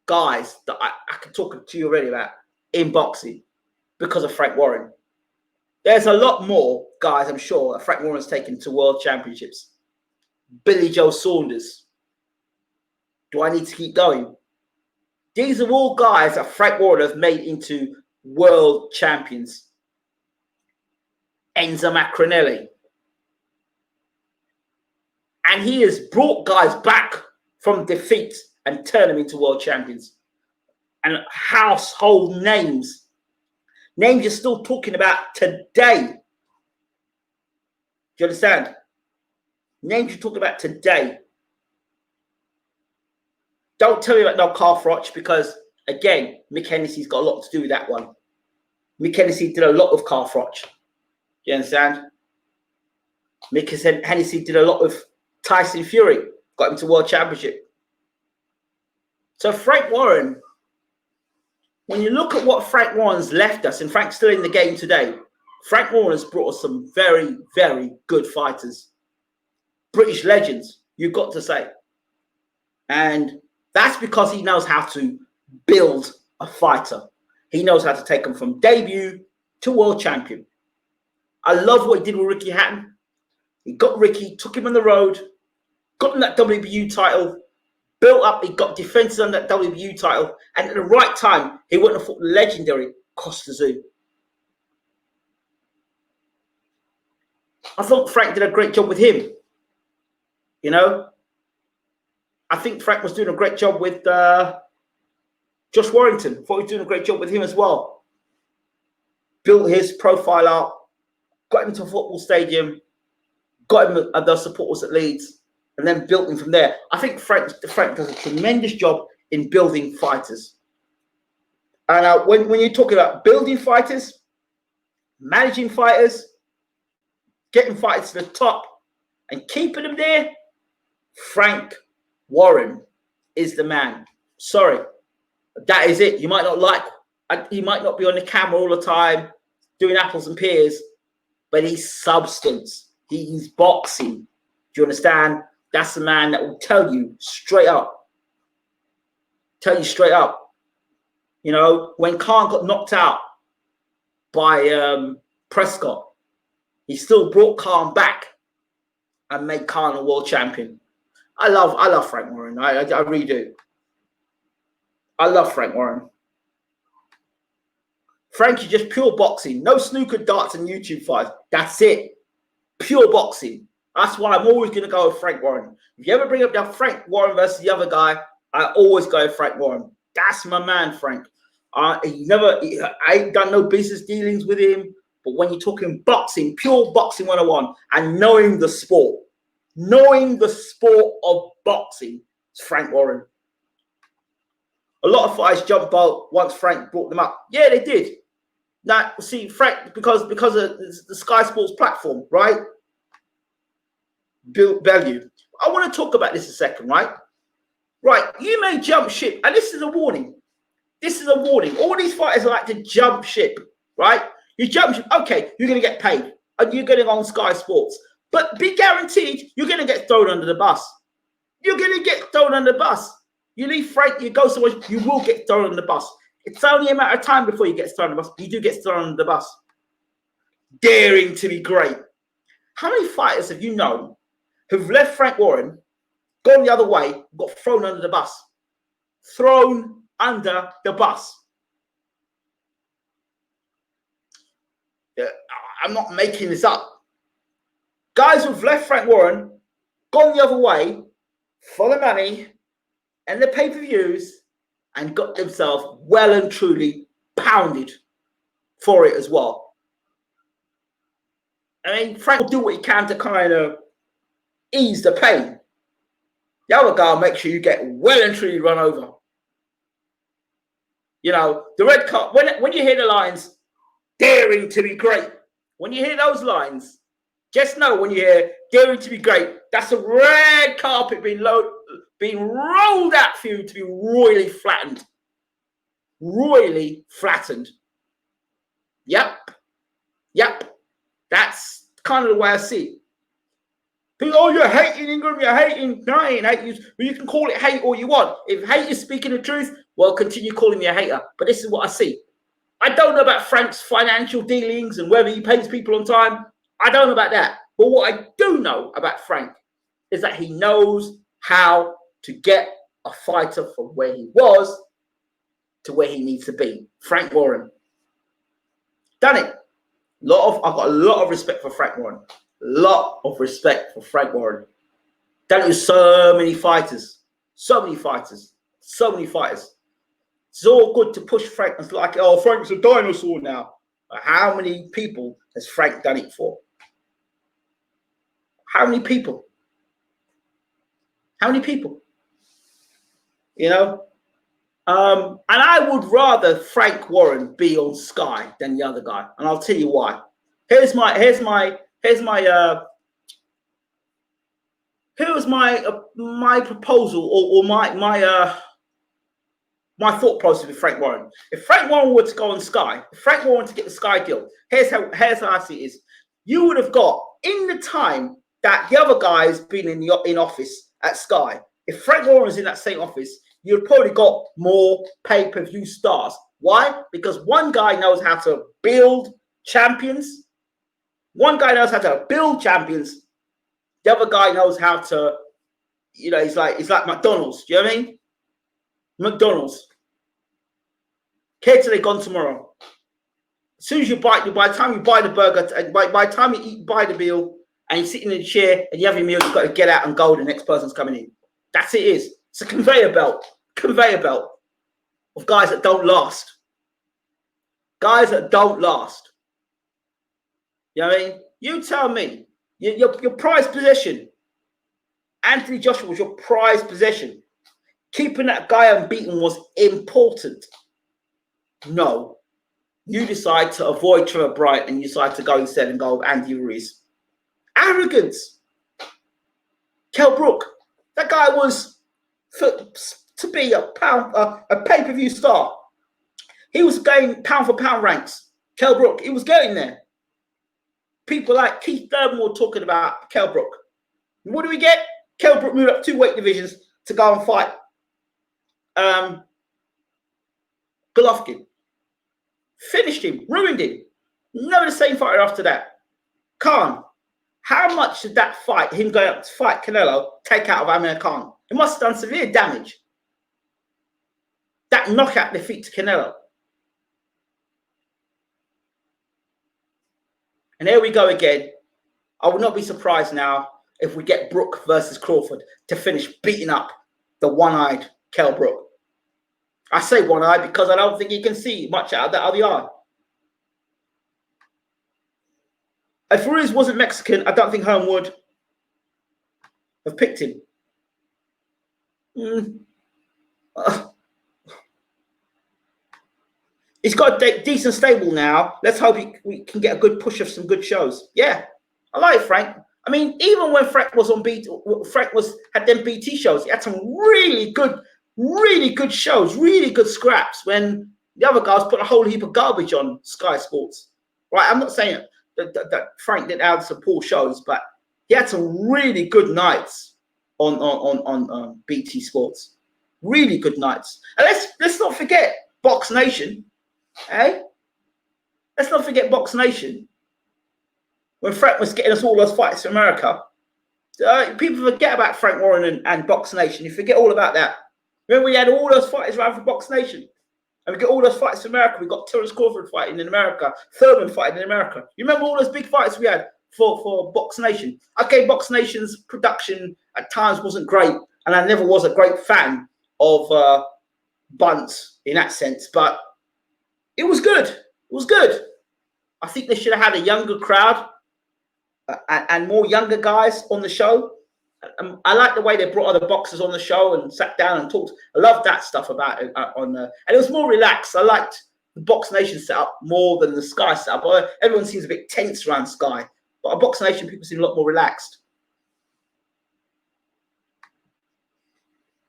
guys, that I can talk to you already about in boxing because of Frank Warren. There's a lot more guys, I'm sure, that Frank Warren's taken to world championships. Billy Joe Saunders. Do I need to keep going? These are all guys that Frank Warren has made into world champions. Enzo Macronelli. And he has brought guys back from defeat and turned them into world champions. And household names. Names you're still talking about today. Do you understand? Names you're talking about today. Don't tell me about no Carl Froch, because, again, Mick Hennessy's got a lot to do with that one. Mick Hennessy did a lot of Carl Froch. You understand? Mick Hennessy did a lot of Tyson Fury. Got him to world championship. So Frank Warren, when you look at what Frank Warren's left us, and Frank's still in the game today, Frank Warren has brought us some very, very good fighters. British legends, you've got to say. And that's because he knows how to build a fighter. He knows how to take them from debut to world champion. I love what he did with Ricky Hatton. He got Ricky, took him on the road, got him that WBU title, built up, he got defenses on that WBU title, and at the right time, he went and fought the legendary Costa Zoo. I thought Frank did a great job with him. You know? I think Frank was doing a great job with Josh Warrington. Thought he was doing a great job with him as well. Built his profile up, got him to a football stadium, got him the supporters at Leeds, and then built him from there. I think Frank does a tremendous job in building fighters. And when you're talking about building fighters, managing fighters, getting fighters to the top, and keeping them there, Frank Warren is the man. Sorry, that is it. You might not like, he might not be on the camera all the time doing apples and pears, but he's substance. He's boxing. Do you understand? That's the man that will tell you straight up. Tell you straight up. You know, when Khan got knocked out by Prescott, he still brought Khan back and made Khan a world champion. I love Frank Warren. I really do. I love Frank Warren. Frank is just pure boxing. No snooker, darts, and YouTube fights. That's it. Pure boxing. That's why I'm always going to go with Frank Warren. If you ever bring up that Frank Warren versus the other guy, I always go with Frank Warren. That's my man, Frank. I ain't done no business dealings with him. But when you're talking boxing, pure boxing 101, and knowing the sport of boxing, it's Frank Warren. A lot of fighters jumped out once Frank brought them up. Yeah, they did. Now, see, Frank, because of the Sky Sports platform, right? Built value. I want to talk about this a second, right? Right, you may jump ship, and this is a warning. This is a warning. All these fighters like to jump ship, right? You jump ship, okay, you're going to get paid, and you're going to go on Sky Sports. But be guaranteed you're going to get thrown under the bus. You're going to get thrown under the bus. You leave Frank, you go somewhere, you will get thrown under the bus. It's only a matter of time before you get thrown under the bus. You do get thrown under the bus. Daring to be great. How many fighters have you known who've left Frank Warren, gone the other way, got thrown under the bus? Thrown under the bus. I'm not making this up. Guys who've left Frank Warren, gone the other way for the money and the pay-per-views, and got themselves well and truly pounded for it as well. I mean, Frank will do what he can to kind of ease the pain. The other guy will make sure you get well and truly run over. You know, the red card, when you hear the lines, daring to be great, when you hear those lines, just know when you hear daring to be great, that's a red carpet being rolled out for you to be royally flattened. Royally flattened. Yep. That's kind of the way I see it. People, oh, you're hating Ingram, you're hating. No, I ain't hating you. Well, you can call it hate all you want. If hate is speaking the truth, well, continue calling me a hater. But this is what I see. I don't know about Frank's financial dealings and whether he pays people on time. I don't know about that. But what I do know about Frank is that he knows how to get a fighter from where he was to where he needs to be. Frank Warren. Done it. I've got a lot of respect for Frank Warren. Lot of respect for Frank Warren. Done it with so many fighters. So many fighters. So many fighters. It's all good to push Frank. It's like, oh, Frank's a dinosaur now. But how many people has Frank done it for? How many people? How many people? You know? And I would rather Frank Warren be on Sky than the other guy. And I'll tell you why. Here's my proposal or my thought process with Frank Warren. If Frank Warren were to go on Sky, if Frank Warren to get the Sky deal, here's how I see it is. You would have got, in the time that the other guy's been in office at Sky, if Frank Warren was in that same office, you'd probably got more pay-per-view stars. Why? Because one guy knows how to build champions. One guy knows how to build champions. The other guy knows how to, you know, he's like McDonald's. Do you know what I mean? McDonald's. Care till they're gone tomorrow. As soon as by the time you buy the burger, by the time you buy the meal, and you're sitting in a chair and you have your meal, you've got to get out and go. The next person's coming in. That's it. Is it's a conveyor belt of guys that don't last. Guys that don't last. You know what I mean? You tell me. Your prized possession. Anthony Joshua was your prized possession. Keeping that guy unbeaten was important. No. You decide to avoid Trevor Bright and you decide to go instead and go with Andy Ruiz. Arrogance. Kell Brook. That guy was to be a pay-per-view star. He was going pound for pound ranks. Kell Brook. He was getting there. People like Keith Thurman were talking about Kell Brook. What do we get? Kell Brook moved up 2 weight divisions to go and fight Golovkin. Finished him, ruined him. Never the same fighter after that. Khan. How much did that fight, him going up to fight Canelo, take out of Amir Khan? It must have done severe damage. That knockout defeat to Canelo. And here we go again. I would not be surprised now if we get Brook versus Crawford to finish beating up the one-eyed Kell Brook. I say one-eyed because I don't think he can see much out of that other eye. If Ruiz wasn't Mexican, I don't think Hearn would have picked him. He's got a decent stable now. Let's hope we can get a good push of some good shows. Yeah, I like Frank. I mean, even when Frank was on had them BT shows, he had some really good shows, really good scraps. When the other guys put a whole heap of garbage on Sky Sports, right? I'm not saying that Frank didn't have some poor shows, but he had some really good nights on BT Sports. Really good nights. And let's not forget Box Nation. Hey, let's not forget Box Nation. When Frank was getting us all those fights in America, people forget about Frank Warren and Box Nation. You forget all about that. Remember, we had all those fighters around for Box Nation, and we got all those fights in America. We got Terence Crawford fighting in America, Thurman fighting in America. You remember all those big fights we had for Box Nation? Okay, Box Nation's production at times wasn't great, and I never was a great fan of Bunts in that sense, but it was good. It was good. I think they should have had a younger crowd and more younger guys on the show. I like the way they brought other boxers on the show and sat down and talked. I love that stuff about it and it was more relaxed. I liked the Box Nation setup more than the Sky setup. Everyone seems a bit tense around Sky, but at Box Nation people seem a lot more relaxed.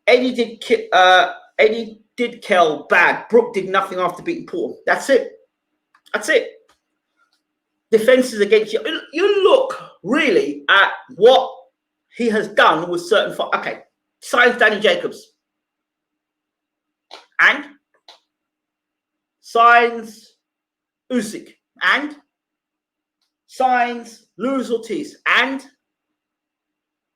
Eddie did Kell bad. Brook did nothing after beating Paul. That's it. That's it. Defenses against you. You look really at what he has done with certain fights. Okay, signs Danny Jacobs. And signs Usyk, and signs Luis Ortiz, and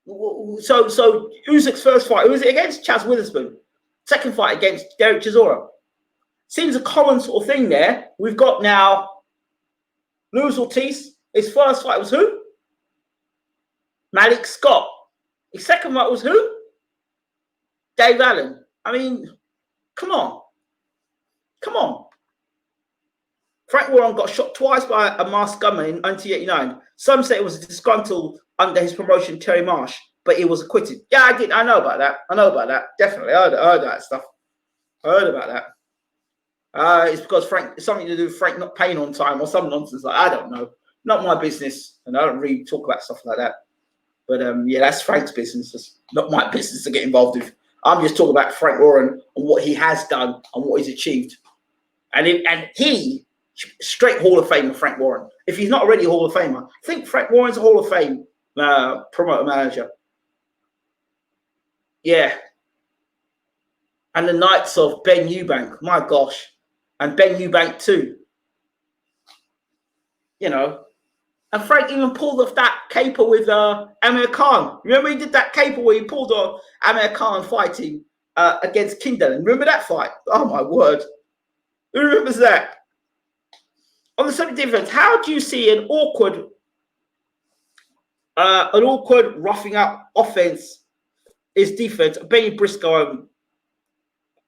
so Usyk's first fight, who was it against? Chaz Witherspoon. Second fight against Derek Chisora. Seems a common sort of thing there. We've got now Luis Ortiz. His first fight was who? Malik Scott. His second fight was who? Dave Allen. I mean, come on. Come on. Frank Warren got shot twice by a masked gunman in 1989. Some say it was disgruntled under his promotion, Terry Marsh, but he was acquitted. Yeah, I did. I know about that. I know about that. Definitely. I heard that stuff. I heard about that. It's because Frank, it's something to do with Frank not paying on time or some nonsense like I don't know. Not my business. And I don't really talk about stuff like that. But yeah, that's Frank's business. It's not my business to get involved with. I'm just talking about Frank Warren and what he has done and what he's achieved. And he, straight Hall of Famer, Frank Warren. If he's not already a Hall of Famer, I think Frank Warren's a Hall of Fame promoter manager. Yeah. And the Knights of Ben Eubank, my gosh. And Ben Eubank too. You know. And Frank even pulled off that caper with Amir Khan. Remember he did that caper where he pulled on Amir Khan fighting against Kindle. Remember that fight? Oh my word. Who remembers that? On the subject of defense, how do you see an awkward roughing up offense is defense? Benny Briscoe and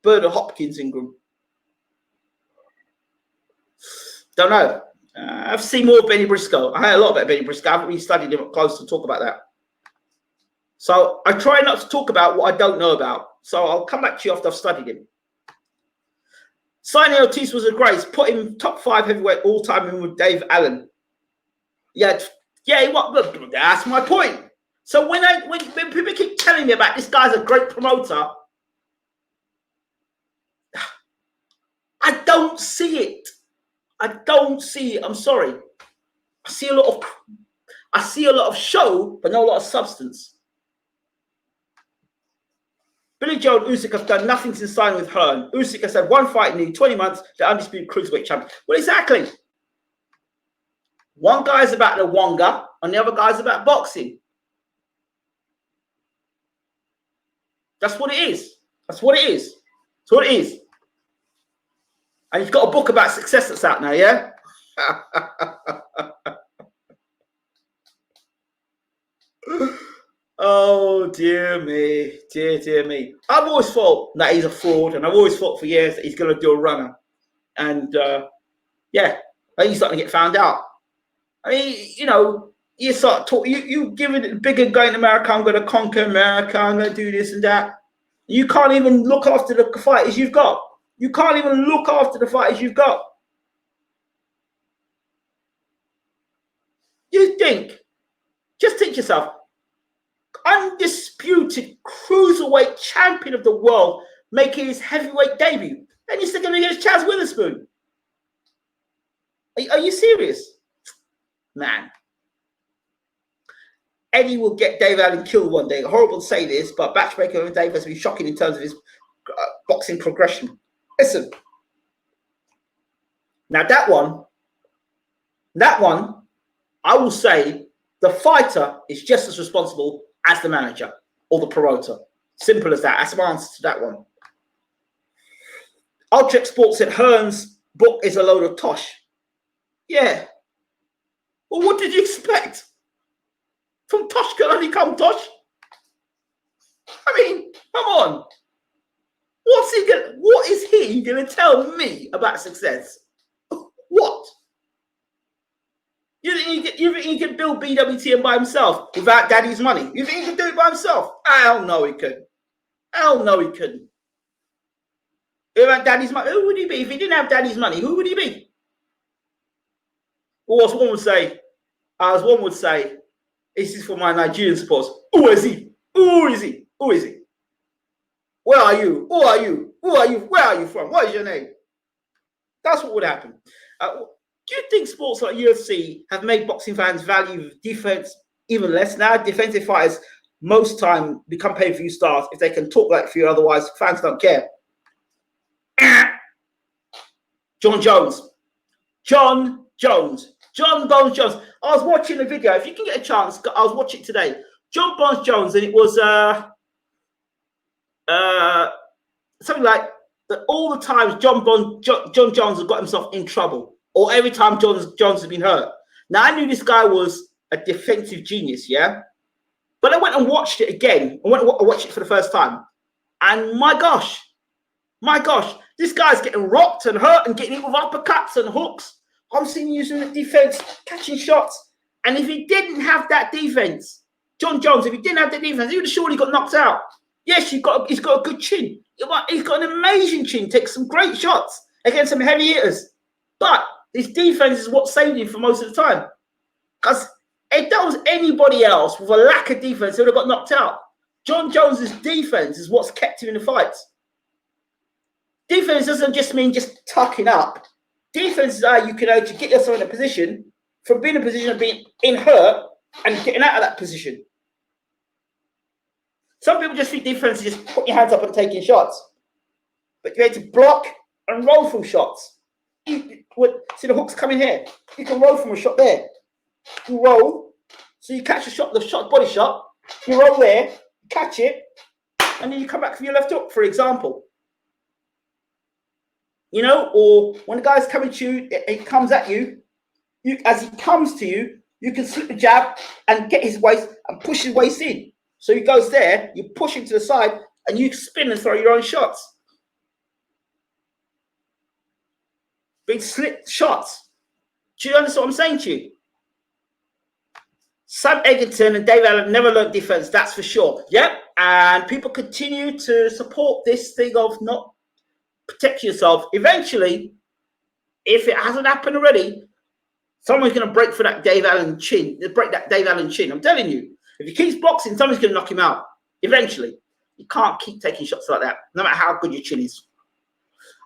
Bernard Hopkins Ingram. Don't know. I've seen more of Benny Briscoe. I heard a lot about Benny Briscoe. I haven't really studied him up close to talk about that. So I try not to talk about what I don't know about. So I'll come back to you after I've studied him. Signing Ortiz was a grace. Put him top 5 heavyweight all time in with Dave Allen. Yeah, that's my point. So when people keep telling me about this guy's a great promoter, I don't see it. I don't see it. I'm sorry. I see a lot of show, but not a lot of substance. Billy Joe and Usyk have done nothing since signing with Hearn. Usyk has had one fight in nearly 20 months, the undisputed cruiserweight champion. Well, exactly. One guy's about the Wonga, and the other guy's about boxing. That's what it is. That's what it is. That's what it is. And you've got a book about success that's out now, yeah? Oh, dear me. Dear me. I've always thought that he's a fraud, and I've always thought for years that he's going to do a runner. And, yeah, I think he's starting to get found out. I mean, you know, you start talking, you give it bigger going to America, I'm going to conquer America, I'm going to do this and that. You can't even look after the fighters you've got. You can't even look after the fighters you've got. You think, just think yourself, undisputed cruiserweight champion of the world making his heavyweight debut. And you're still going to against Chaz Witherspoon. Are you serious? Man. Eddie will get Dave Allen killed one day. Horrible to say this, but matchmaking with Dave has been shocking in terms of his boxing progression. Listen. Now that one, I will say the fighter is just as responsible as the manager or the promoter. Simple as that. That's my answer to that one. Ultra Sports said Hearn's book is a load of tosh. Yeah. Well, what did you expect? From tosh can only come tosh. I mean, come on. What is he going to tell me about success? What? You think he can build Bwtm by himself without daddy's money? You think he can do it by himself? Hell no, he couldn't. Hell no, he couldn't. Without daddy's money, who would he be? If he didn't have daddy's money, who would he be? Or as one would say, this is for my Nigerian supporters. Who is he? Who is he? Who is he? Where are you? Who are you? Who are you? Where are you from? What is your name? That's what would happen. Do you think sports like UFC have made boxing fans value defense even less now? Defensive fighters most time become pay-per-view stars if they can talk like a few, otherwise fans don't care. John Jones. John Jones. John Bones Jones. I was watching the video. If you can get a chance, I was watching it today. John Bones Jones, and it was something like that. All the times John Jones has got himself in trouble, or every time Jones has been hurt. Now I knew this guy was a defensive genius, yeah. But I went and watched it again. I went and watched it for the first time, and my gosh, this guy's getting rocked and hurt and getting hit with uppercuts and hooks. I'm seeing him using the defense, catching shots. And if he didn't have that defense, John Jones, if he didn't have that defense, he would have surely got knocked out. Yes, he's got a good chin. He's got an amazing chin, takes some great shots against some heavy hitters. But his defense is what saved him for most of the time. Because if that was anybody else with a lack of defense, they would have got knocked out. John Jones's defense is what's kept him in the fights. Defense doesn't just mean just tucking up. Defense is how you can actually get yourself in a position from being in a position of being in hurt and getting out of that position. Some people just think defense is just putting your hands up and taking shots. But you have to block and roll from shots. See the hooks coming here. You can roll from a shot there. You roll, so you catch the shot, body shot. You roll there, catch it, and then you come back for your left hook, for example. You know, or when the guy's coming to you, it comes at you. As he comes to you, you can slip the jab and get his waist and push his waist in. So he goes there, you push him to the side, and you spin and throw your own shots. Big slip shots. Do you understand what I'm saying to you? Sam Egerton and Dave Allen never learned defense, that's for sure. Yep, and people continue to support this thing of not protect yourself. Eventually, if it hasn't happened already, someone's going to break for that Dave Allen chin. Break that Dave Allen chin. I'm telling you. If he keeps boxing, someone's going to knock him out. Eventually. You can't keep taking shots like that, no matter how good your chin is.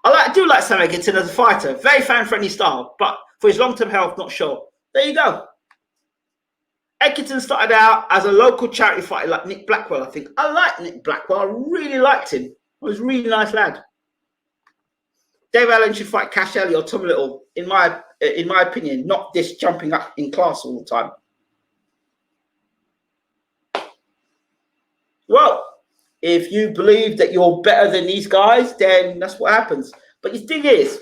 I do like Sam Egerton as a fighter. Very fan-friendly style. But for his long-term health, not sure. There you go. Egerton started out as a local charity fighter like Nick Blackwell, I think. I like Nick Blackwell. I really liked him. He was a really nice lad. Dave Allen should fight Cash Ellie or Tom Little, in my opinion, not this jumping up in class all the time. Well, if you believe that you're better than these guys, then that's what happens. But the thing is,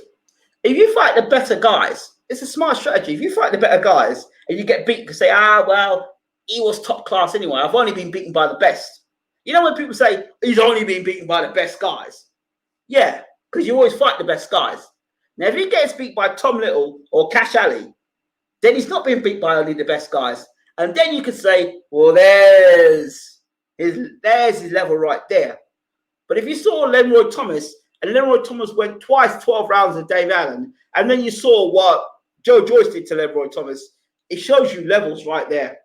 if you fight the better guys, it's a smart strategy. If you fight the better guys and you get beat, you can say, well, he was top class anyway. I've only been beaten by the best. You know when people say, he's only been beaten by the best guys? Yeah. Because you always fight the best guys. Now, if he gets beat by Tom Little or Cash Ali, then he's not being beat by only the best guys. And then you could say, well, there's his level right there. But if you saw Leroy Thomas, and Leroy Thomas went twice 12 rounds with Dave Allen, and then you saw what Joe Joyce did to Leroy Thomas, it shows you levels right there.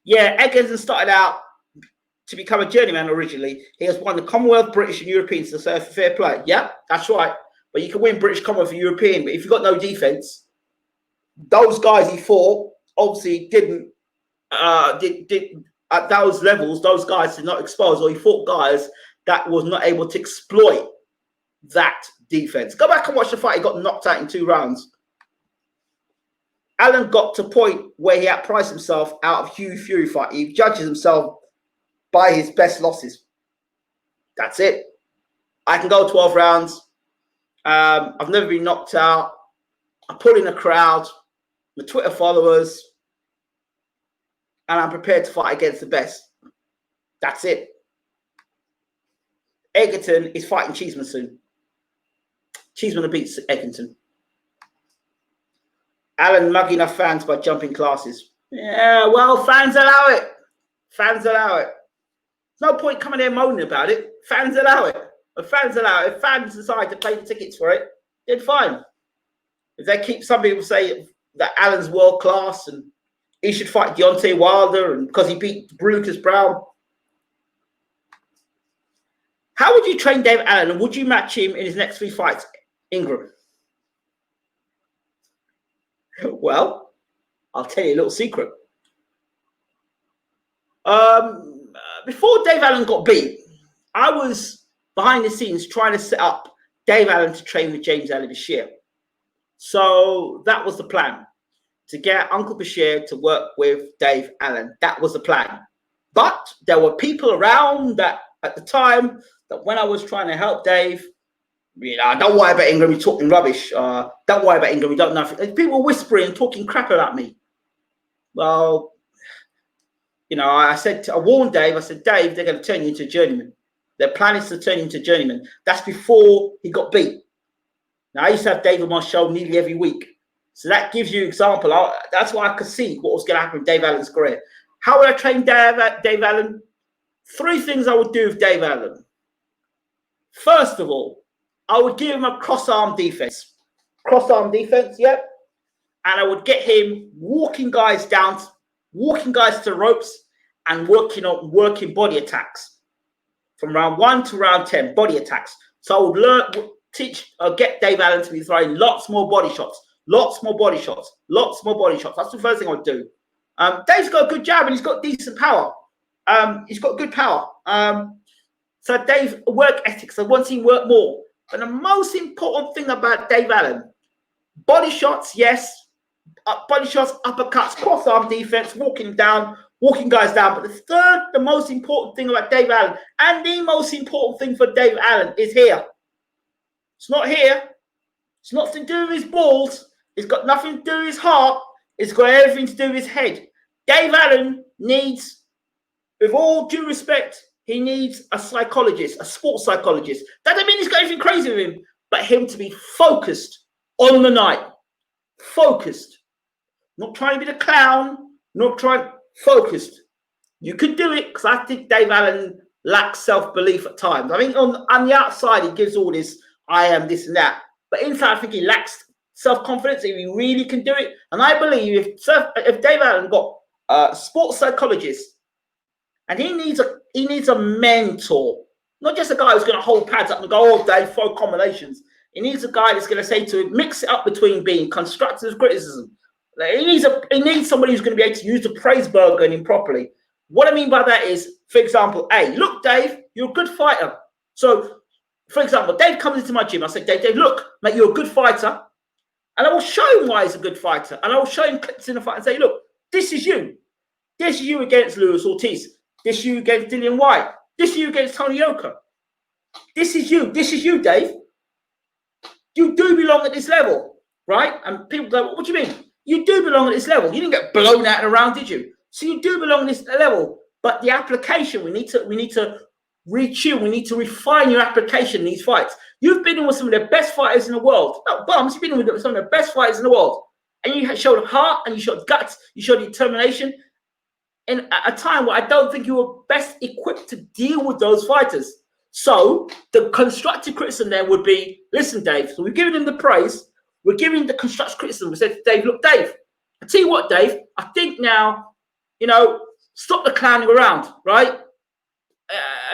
Yeah, Egerton started out to become a journeyman originally. He has won the Commonwealth, British, and European, so fair play. Yeah, that's right. But you can win British, Commonwealth, and European. But if you've got no defense, those guys he fought obviously didn't at those levels. Those guys did not expose, or he fought guys that was not able to exploit that defense. Go back and watch the fight. He got knocked out in 2 rounds. Allen got to a point where he outpriced himself out of Hugh Fury fight. He judges himself by his best losses. That's it. I can go 12 rounds. I've never been knocked out. I put in a crowd, my Twitter followers, and I'm prepared to fight against the best. That's it. Egerton is fighting Cheeseman soon. Cheeseman will beat Egerton. Allen mugging up fans by jumping classes. Yeah, well, fans allow it. Fans allow it. No point coming there moaning about it. Fans allow it. If fans allow it, if fans decide to pay the tickets for it, then fine. If they keep, some people say that Allen's world class and he should fight Deontay Wilder and because he beat Lucas Brown. How would you train Dave Allen, and would you match him in his next 3 fights, Ingram? Well, I'll tell you a little secret. Before Dave Allen got beat, I was behind the scenes trying to set up Dave Allen to train with James Allen this year. So that was the plan, to get Uncle Bashir to work with Dave Allen. That was the plan. But there were people around that at the time that when I was trying to help Dave, don't worry about England, we're talking rubbish. Don't worry about England, we don't know. People were whispering and talking crap about me. Well, I warned Dave, I said, Dave, they're going to turn you into a journeyman. Their plan is to turn you into a journeyman. That's before he got beat. Now, I used to have Dave on my show nearly every week. So that gives you an example. That's why I could see what was going to happen with Dave Allen's career. How would I train Dave Allen? 3 things I would do with Dave Allen. First of all, I would give him a cross-arm defense. Cross-arm defense, yep. And I would get him walking guys down, walking guys to the ropes, and working body attacks. From round 1 to round 10, body attacks. So I would get Dave Allen to be throwing lots more body shots. Lots more body shots. Lots more body shots. That's the first thing I would do. Dave's got a good jab and he's got decent power. He's got good power. So Dave, work ethics. I want to see him work more. But the most important thing about Dave Allen, body shots, yes. Body shots, uppercuts, cross-arm defense, walking guys down. But the most important thing about Dave Allen, and the most important thing for Dave Allen, is here. It's not here. It's nothing to do with his balls. It's got nothing to do with his heart. It's got everything to do with his head. Dave Allen needs, with all due respect, he needs a psychologist, a sports psychologist. That doesn't mean he's got anything crazy with him, but him to be focused on the night. Focused. Not trying to be the clown, focused. You could do it, because I think Dave Allen lacks self-belief at times. I think on the outside, he gives all this, I am this and that. But inside, I think he lacks self-confidence if he really can do it. And I believe if Dave Allen got a sports psychologist, and he needs a mentor, not just a guy who's going to hold pads up and go all day, throw combinations. He needs a guy that's going to say to him, mix it up between being constructive criticism. He needs somebody who's going to be able to use the praise burger on him properly. What I mean by that is, for example, hey, look, Dave, you're a good fighter. So, for example, Dave comes into my gym. I say, Dave, look, mate, you're a good fighter. And I will show him why he's a good fighter. And I will show him clips in the fight and say, look, this is you. This is you against Luis Ortiz. This is you against Dillian White. This is you against Tony Yoka. This is you. This is you, Dave. You do belong at this level, right? And people go, what do you mean? You do belong at this level. You didn't get blown out and around, did you? So you do belong at this level. But the application, we need to retune. We need to refine your application in these fights. You've been in with some of the best fighters in the world. No, bums, you've been in with some of the best fighters in the world. And you showed heart, and you showed guts, you showed determination. And at a time where I don't think you were best equipped to deal with those fighters. So the constructive criticism there would be, listen, Dave, so we're giving him the praise. We're giving the constructive criticism. We said to Dave, look, Dave, I tell you what, Dave, I think now, stop the clowning around, right?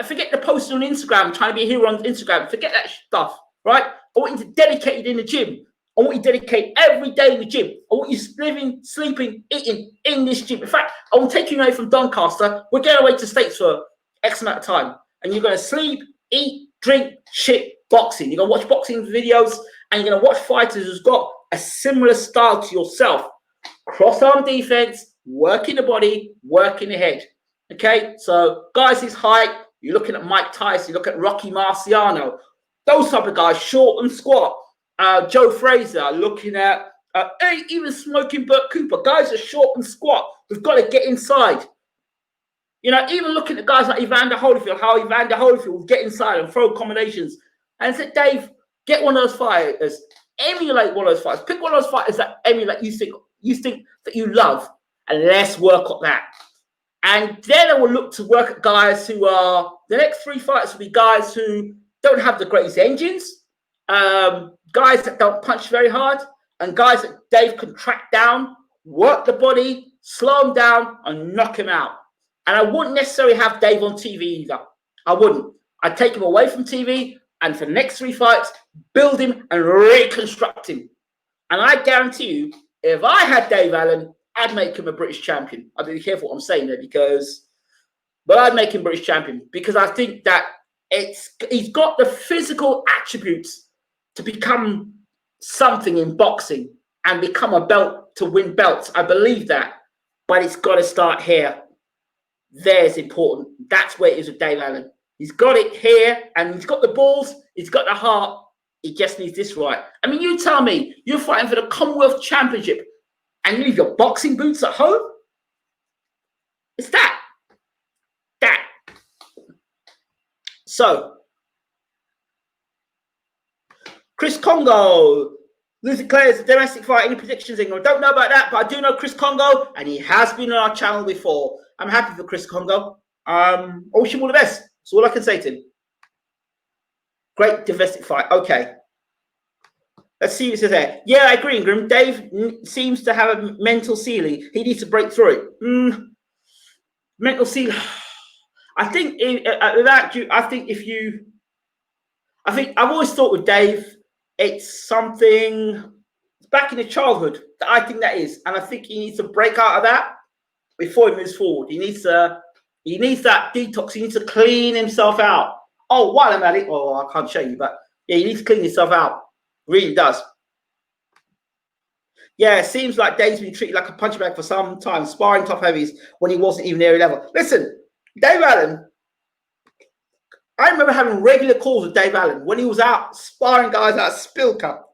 Forget the posting on Instagram, trying to be a hero on Instagram. Forget that stuff, right? I want you to dedicate it in the gym. I want you to dedicate every day in the gym. I want you living, sleeping, eating in this gym. In fact, I will take you away from Doncaster. We're going away to States for X amount of time. And you're going to sleep, eat, drink, shit, boxing. You're going to watch boxing videos, and you're going to watch fighters who's got a similar style to yourself. Cross-arm defense, working the body, working the head. Okay, so guys his height, you're looking at Mike Tyson, you look at Rocky Marciano, those type of guys, short and squat. Joe Frazier, looking at even smoking Burt Cooper, guys are short and squat. We've got to get inside. Even looking at guys like Evander Holyfield, how Evander Holyfield will get inside and throw combinations. And I said, Dave, get one of those fighters, emulate one of those fighters, pick one of those fighters that emulate you think that you love, and let's work on that. And then I will look to work at guys who are, the next 3 fighters will be guys who don't have the greatest engines, guys that don't punch very hard, and guys that Dave can track down, work the body, slow him down, and knock him out. And I wouldn't necessarily have Dave on TV either. I wouldn't. I'd take him away from TV, and for the next 3 fights, build him and reconstruct him. And I guarantee you, if I had Dave Allen, I'd make him a British champion. I'd be careful what I'm saying there, but I'd make him British champion, because I think that he's got the physical attributes to become something in boxing and become a belt to win belts. I believe that, but it's got to start here. There's important. That's where it is with Dave Allen. He's got it here, and he's got the balls. He's got the heart. He just needs this right. I mean, you tell me, you're fighting for the Commonwealth Championship, and you leave your boxing boots at home? It's that. So, Chris Congo. Luther Clare's a domestic fight. Any predictions, England? Don't know about that, but I do know Chris Congo, and he has been on our channel before. I'm happy for Chris Congo. I wish him all the best. That's all I can say to him. Great domestic fight. Okay. Let's see what it says there. Yeah, I agree, Ingram. Dave seems to have a mental ceiling. He needs to break through it. Mental ceiling. I think I've always thought with Dave, it's something back in his childhood that I think that is, and I think he needs to break out of that before he moves forward. He needs that detox. He needs to clean himself out. Oh, while I'm at it, I can't show you, but yeah, he needs to clean himself out. Really does. Yeah, it seems like Dave's been treated like a punch bag for some time, sparring top heavies when he wasn't even near a level. Listen, Dave Allen. I remember having regular calls with Dave Allen when he was out sparring guys out of Spill Cup,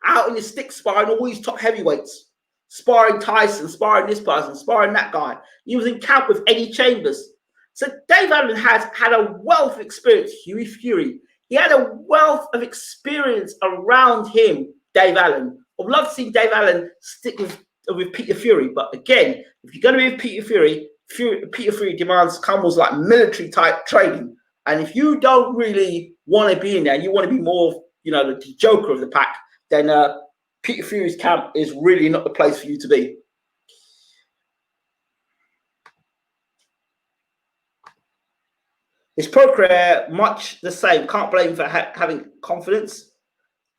out in the stick sparring all these top heavyweights, sparring Tyson, sparring this person, sparring that guy. He was in camp with Eddie Chambers. So Dave Allen has had a wealth of experience. Huey Fury, he had a wealth of experience around him. Dave Allen. I'd love to see Dave Allen stick with Peter Fury, but again, if you're going to be with Peter Fury demands comes like military type training. And if you don't really want to be in there, you want to be more, the joker of the pack, then Peter Fury's camp is really not the place for you to be. His pro career, much the same. Can't blame him for having confidence.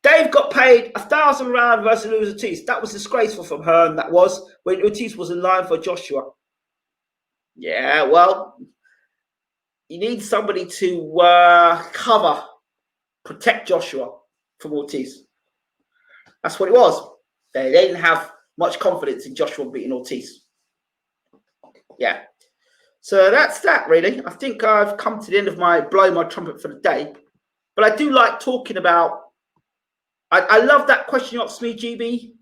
Dave got paid £1,000 versus Luis Ortiz. That was disgraceful from her, and that was when Ortiz was in line for Joshua. Yeah, well, you need somebody to protect Joshua from Ortiz. That's what it was. They didn't have much confidence in Joshua beating Ortiz. Yeah. So that's that, really. I think I've come to the end of my blowing my trumpet for the day. But I do like talking about... I love that question you asked me, GB.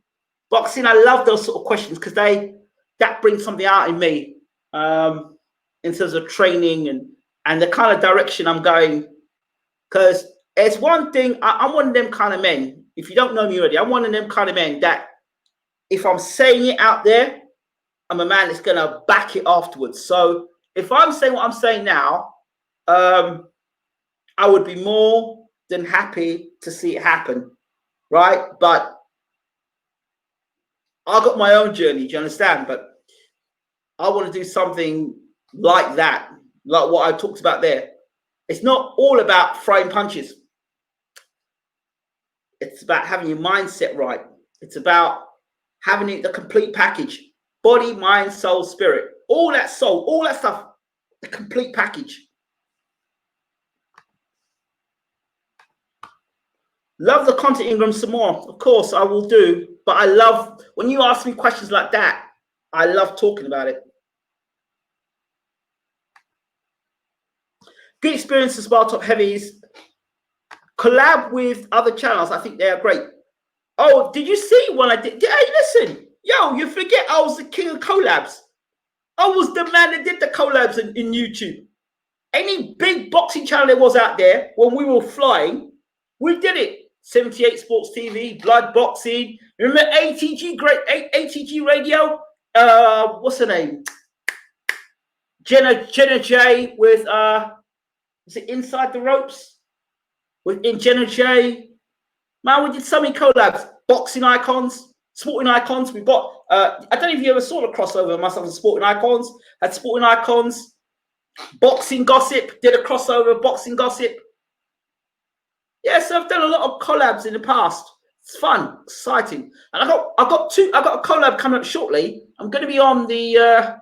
Boxing, I love those sort of questions because that brings something out in me. In terms of training and the kind of direction I'm going. Because it's one thing, I'm one of them kind of men. If you don't know me already, I'm one of them kind of men that if I'm saying it out there, I'm a man that's going to back it afterwards. So if I'm saying what I'm saying now, I would be more than happy to see it happen. Right? But I've got my own journey, do you understand? But I want to do something like that, like what I talked about there. It's not all about throwing punches. It's about having your mindset right. It's about having the complete package. Body, mind, soul, spirit. All that stuff, the complete package. Love the content, Ingram, some more. Of course, I will do. But I love, when you ask me questions like that, I love talking about it. Good experience to spar top heavies. Collab with other channels. I think they are great. Oh, did you see when I did? Hey, listen. Yo, you forget I was the king of collabs. I was the man that did the collabs in YouTube. Any big boxing channel there was out there when we were flying, we did it. 78 Sports TV, Blood Boxing. Remember ATG Radio? What's her name? Jenna J with is it Inside the Ropes? With Jenna J. Man, we did so many collabs. Boxing icons, sporting icons. We got I don't know if you ever saw the crossover myself and sporting icons. Had sporting icons. Boxing gossip, did a crossover, boxing gossip. Yes, I've done a lot of collabs in the past. It's fun, exciting. And I got a collab coming up shortly. I'm going to be on the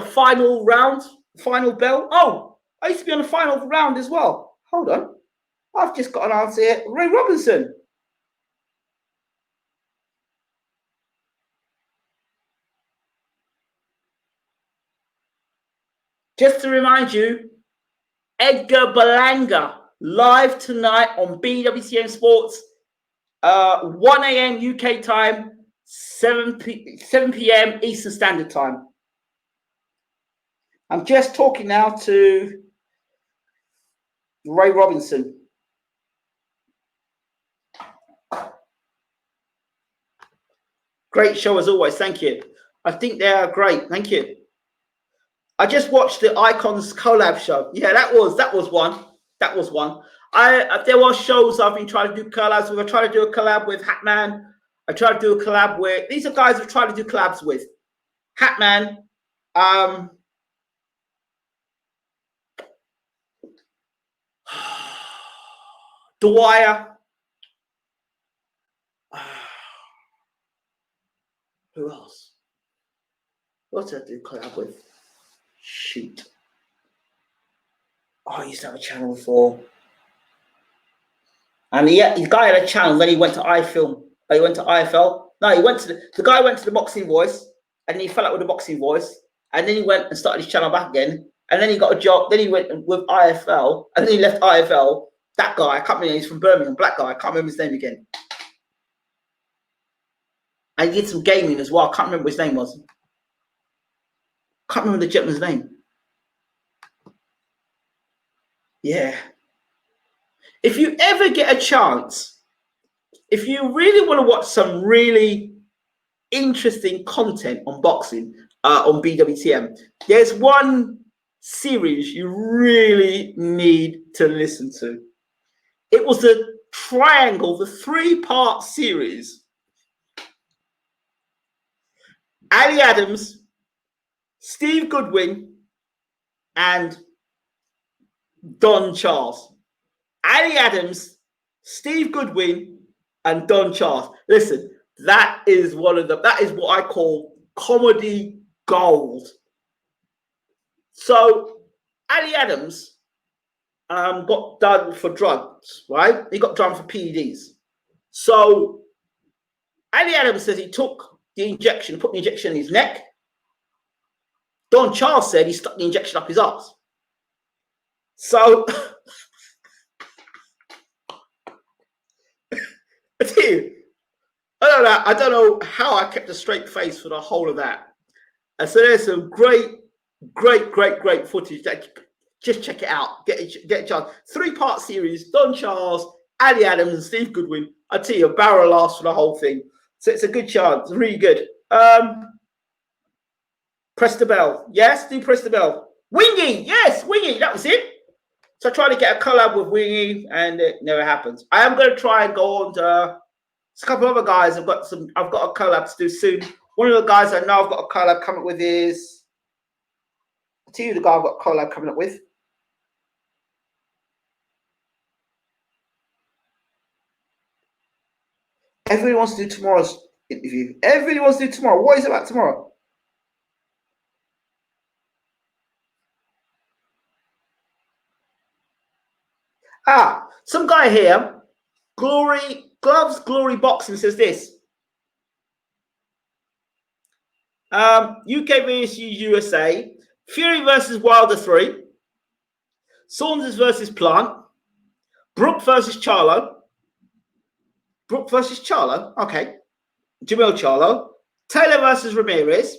final round, final bell. Oh, I used to be on the final round as well. Hold on. I've just got an answer here. Ray Robinson. Just to remind you, Edgar Berlanga live tonight on Bwtm Sports, 1 a.m. UK time, 7 p.m. Eastern Standard Time. I'm just talking now to Ray Robinson. Great show as always. Thank you. I think they are great. Thank you. I just watched the Icons collab show. Yeah, that was one. That was one. There were shows I've been trying to do collabs with. I tried to do a collab with Hatman. I tried to do a collab with. These are guys I've tried to do collabs with. Hatman. Dwyer. Who else? What did I do collab with? Shoot. Oh, I used to have a channel before. And the guy had a channel, then he went to iFilm. He went to IFL. No, he went to the guy went to the Boxing Voice, and then he fell out with the Boxing Voice, and then he went and started his channel back again, and then he got a job. Then he went with IFL, and then he left IFL. That guy, I can't remember. He's from Birmingham, black guy. I can't remember his name again. And he did some gaming as well. I can't remember what his name was. Can't remember the gentleman's name. Yeah. If you ever get a chance, if you really want to watch some really interesting content on boxing on Bwtm, there's one series you really need to listen to. It was the triangle, the 3-part series. Ali Adams, Steve Goodwin, and Don Charles. Ali Adams, Steve Goodwin, and Don Charles. Listen, that is that is what I call comedy gold. So Ali Adams got done for drugs, right? He got done for PEDs. So Ali Adams says he took the injection, put the injection in his neck. Don Charles said he stuck the injection up his ass. So I don't know how I kept a straight face for the whole of that. And so there's some great footage. Just check it out. Get a chance. 3-part series. Don Charles, Ali Adams, and Steve Goodwin. I tell you, a barrel laughs for the whole thing. So it's a good chance. Really good. Press the bell. Yes, do press the bell. Wingy. Yes, Wingy. That was it. So I tried to get a collab with Wingy, and it never happens. I am going to try and go on to a couple of other guys. I've got a collab to do soon. One of the guys I know I've got a collab coming up with is, I'll tell you the guy I've got a collab coming up with. Everybody wants to do tomorrow's interview. Everybody wants to do tomorrow. What is it about tomorrow? Some guy here, Glory Boxing says this. UK versus USA, Fury versus Wilder 3, Saunders versus Plant, Brook versus Charlo. Brook versus Charlo, okay. Jamil Charlo, Taylor versus Ramirez,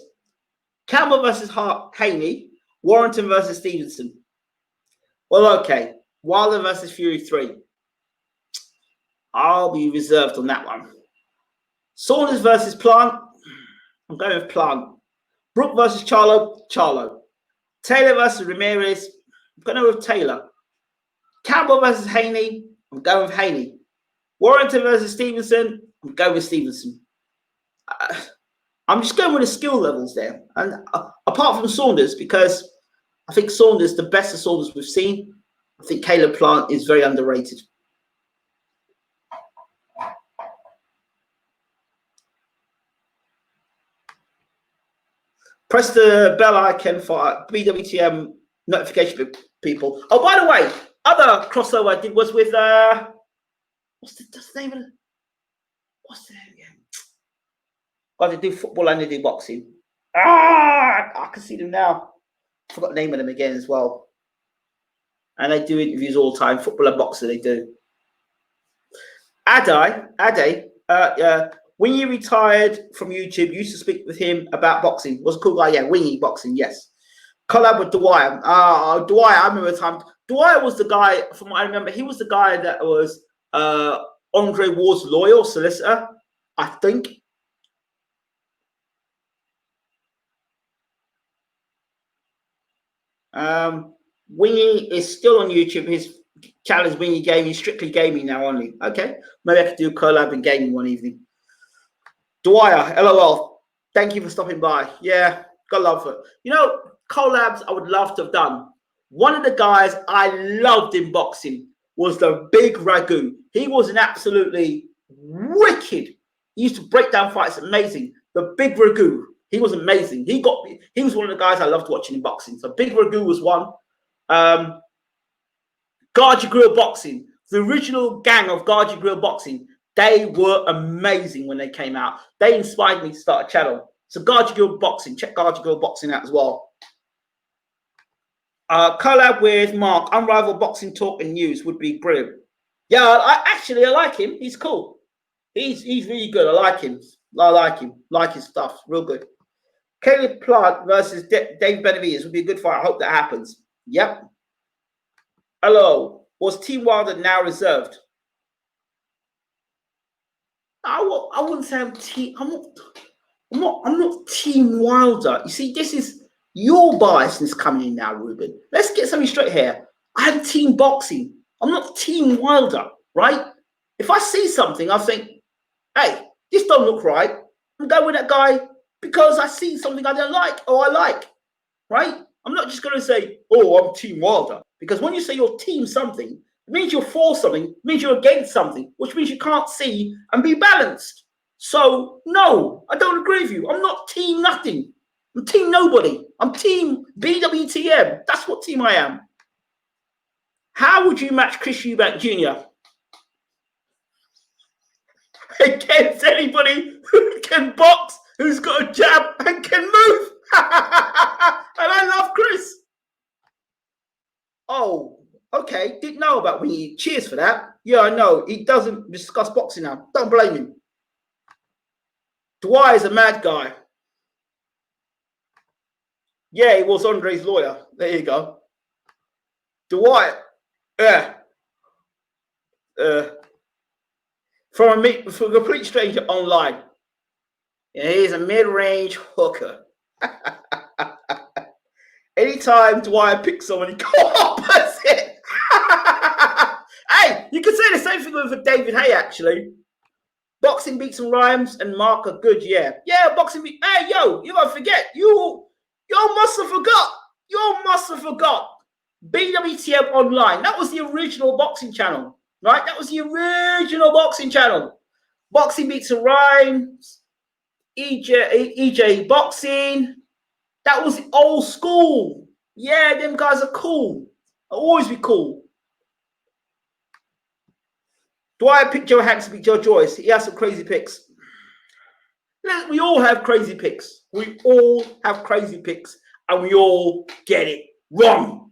Campbell versus Haney, Warrington versus Stevenson. Well, okay. Wilder versus Fury 3. I'll be reserved on that one. Saunders versus Plant. I'm going with Plant. Brook versus Charlo. Taylor versus Ramirez. I'm going with Taylor. Campbell versus Haney. I'm going with Haney. Warrington versus Stevenson. I'm going with Stevenson. I'm just going with the skill levels there. And apart from Saunders, because I think Saunders, the best of Saunders we've seen, I think Caleb Plant is very underrated. Press the bell icon for Bwtm notification people. Oh, by the way, other crossover I did was with what's the name of it? What's the name again? God, they do football and they do boxing. I can see them now. I forgot the name of them again as well. And they do interviews all the time. Football and boxing they do. Ade, when you retired from YouTube, you used to speak with him about boxing. Was a cool guy, yeah. Wingy boxing, yes. Collab with Dwyer. Dwyer, I remember the time. Dwyer was the guy, from what I remember, he was the guy that was Andre Ward's lawyer, solicitor, I think. Wingy is still on YouTube. His channel is Wingy Gaming, strictly gaming now only. Okay, maybe I could do a collab and gaming one evening. Dwyer, LOL. Thank you for stopping by. Yeah, got love for it. You know, collabs I would love to have done. One of the guys I loved in boxing was the Big Ragu. He was an absolutely wicked. He used to break down fights, amazing. The Big Ragu. He was amazing. He was one of the guys I loved watching in boxing. So Big Ragu was one. Gargy Grill Boxing, the original gang of Gargy Grill Boxing, they were amazing when they came out. They inspired me to start a channel. So Gargy Grill Boxing, check Gargy Grill Boxing out as well. Collab with Mark, Unrivaled Boxing Talk and News would be brilliant. Yeah, I like him. He's cool. He's really good. I like him. Like his stuff. Real good. Caleb Plant versus Dave Benavides would be a good fight. I hope that happens. Yep. Hello. Was Team Wilder now reserved? I wouldn't say I'm not Team Wilder. You see, this is your biasness coming in now, Ruben. Let's get something straight here. I'm Team Boxing. I'm not Team Wilder, right? If I see something, I think, hey, this don't look right. I'm going with that guy because I see something I don't like or I like, right? I'm not just going to say, oh, I'm Team Wilder. Because when you say you're Team something, it means you're for something, it means you're against something, which means you can't see and be balanced. So, no, I don't agree with you. I'm not Team nothing. I'm Team nobody. I'm Team Bwtm. That's what team I am. How would you match Chris Eubank Jr. against anybody who can box, who's got a jab and can move? And I love Chris. Oh, okay. Didn't know about Wingy. Cheers for that. Yeah, I know. He doesn't discuss boxing now. Don't blame him. Dwyer is a mad guy. Yeah, he was Andre's lawyer. There you go. Dwyer. Yeah. From a complete stranger online. Yeah, he's a mid-range hooker. Anytime Dwyer picks someone, he goes opposite. Hey, you could say the same thing with David Hay, actually. Boxing beats and rhymes and Mark are good, yeah. Yeah, boxing beat. Hey, yo, you don't forget. You must have forgot. You must have forgot. Bwtm Online. That was the original boxing channel, right? That was the original boxing channel. Boxing beats and rhymes. EJ Boxing. That was old school. Yeah, them guys are cool. I'll always be cool. Dwyer picked Joe Hanks to beat Joe Joyce. He has some crazy picks. We all have crazy picks. We all have crazy picks. And we all get it wrong.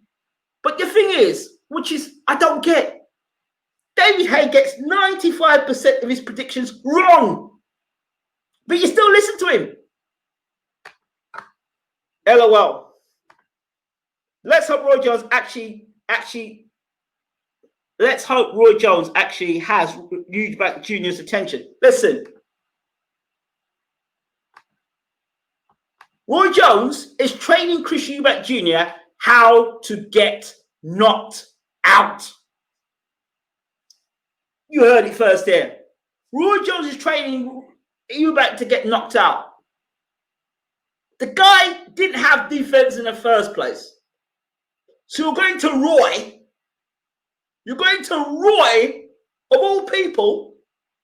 But the thing is, which is I don't get, David Hay gets 95% of his predictions wrong. But you still listen to him. LOL. Let's hope Roy Jones let's hope Roy Jones actually has Eubank Jr.'s attention. Listen. Roy Jones is training Chris Eubank Jr. how to get knocked out. You heard it first here. Roy Jones is training Eubank to get knocked out. The guy didn't have defense in the first place. So you're going to Roy, of all people,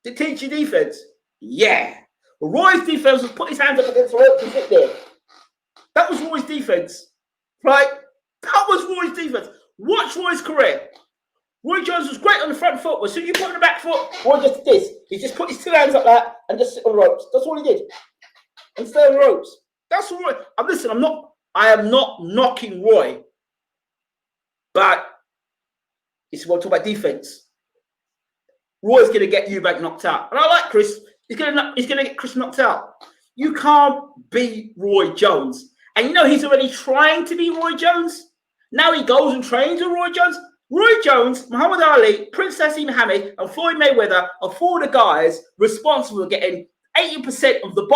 to teach you defense. Yeah. Roy's defense was put his hands up against the rope to sit there. That was Roy's defense, right? That was Roy's defense. Watch Roy's career. Roy Jones was great on the front foot. As soon as you put on the back foot, Roy just did this. He just put his 2 hands like that and just sit on the ropes. That's all he did. And stay on the ropes. That's all Roy. Listen, I am not knocking Roy. But it's what we talk about defense. Roy's gonna get Eubank knocked out. And I like Chris. He's gonna get Chris knocked out. You can't beat Roy Jones. And you know he's already trying to be Roy Jones. Now he goes and trains with Roy Jones. Roy Jones, Muhammad Ali, Prince Hassim Mohammed, and Floyd Mayweather are 4 of the guys responsible for getting 80% of the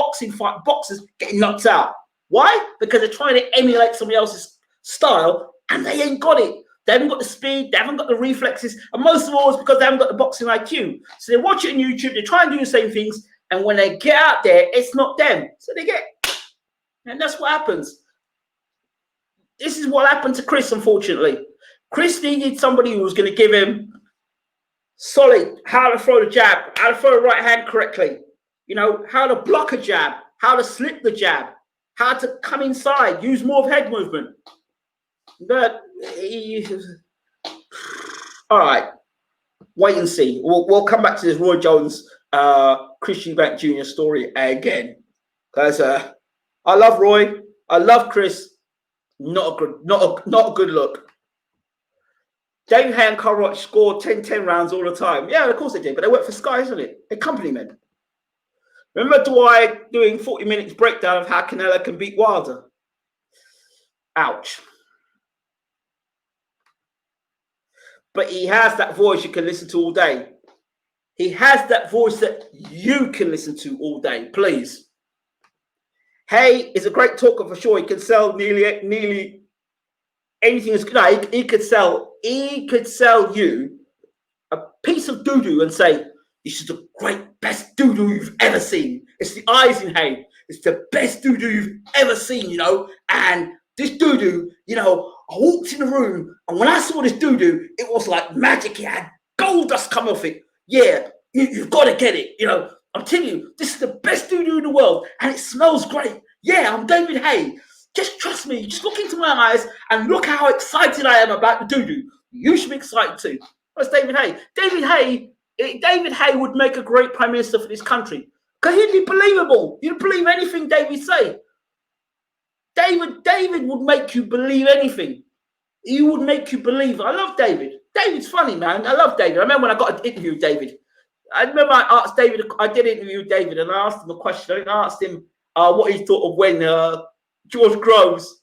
boxers getting knocked out. Why? Because they're trying to emulate somebody else's style, and they ain't got it. They haven't got the speed, they haven't got the reflexes, and most of all, it's because they haven't got the boxing IQ. So they watch it on YouTube, they try and do the same things, and when they get out there, it's not them. So they get, and that's what happens. This is what happened to Chris, unfortunately. Chris needed somebody who was going to give him solid how to throw the jab, how to throw the right hand correctly, you know, how to block a jab, how to slip the jab, how to come inside, use more of head movement. But all right, wait and see. We'll come back to this Roy Jones, Chris Eubank Jr. story again, because I love Roy, I love Chris. Not a good look. David Hay and Carl Roach scored 10-10 rounds all the time. Yeah, of course they did, but they work for Sky, isn't it? They're company men. Remember Dwight doing 40 minutes breakdown of how Canelo can beat Wilder? Ouch. But he has that voice you can listen to all day. He has that voice that you can listen to all day, please. Hay is a great talker for sure. He can sell nearly anything. He could sell you a piece of doo-doo and say, this is the best doo-doo you've ever seen. It's the eyes in Hay. It's the best doo-doo you've ever seen, you know. And this doo-doo, you know, I walked in the room, and when I saw this doo-doo, it was like magic. It had gold dust come off it. Yeah, you've got to get it, you know. I'm telling you, this is the best doo-doo in the world, and it smells great. Yeah, I'm David Hay. Just trust me. Just look into my eyes and look how excited I am about the doo-doo. You should be excited too. That's David Hay. David Hay would make a great prime minister for this country because he'd be believable. You'd believe anything David say. David would make you believe anything. He would make you believe. I love David. David's funny, man. I love David. I remember when I got an interview with David. I remember I asked David. I did an interview with David, and I asked him a question. I asked him what he thought of when George Groves,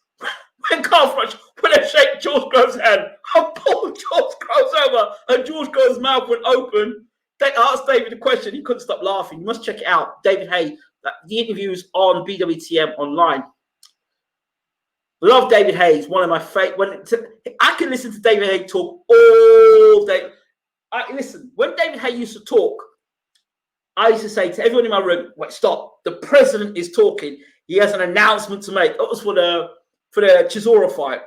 when Carl Froch, when they shake George Groves' hand, I pulled George Groves over, and George Groves' mouth went open. They asked David a question. He couldn't stop laughing. You must check it out. David Hay. The interview's on Bwtm online. Love David Hay. He's one of my favorite. I can listen to David Hay talk all day. Listen, when David Hay used to talk, I used to say to everyone in my room, wait, stop. The president is talking. He has an announcement to make. That was for the Chisora fight.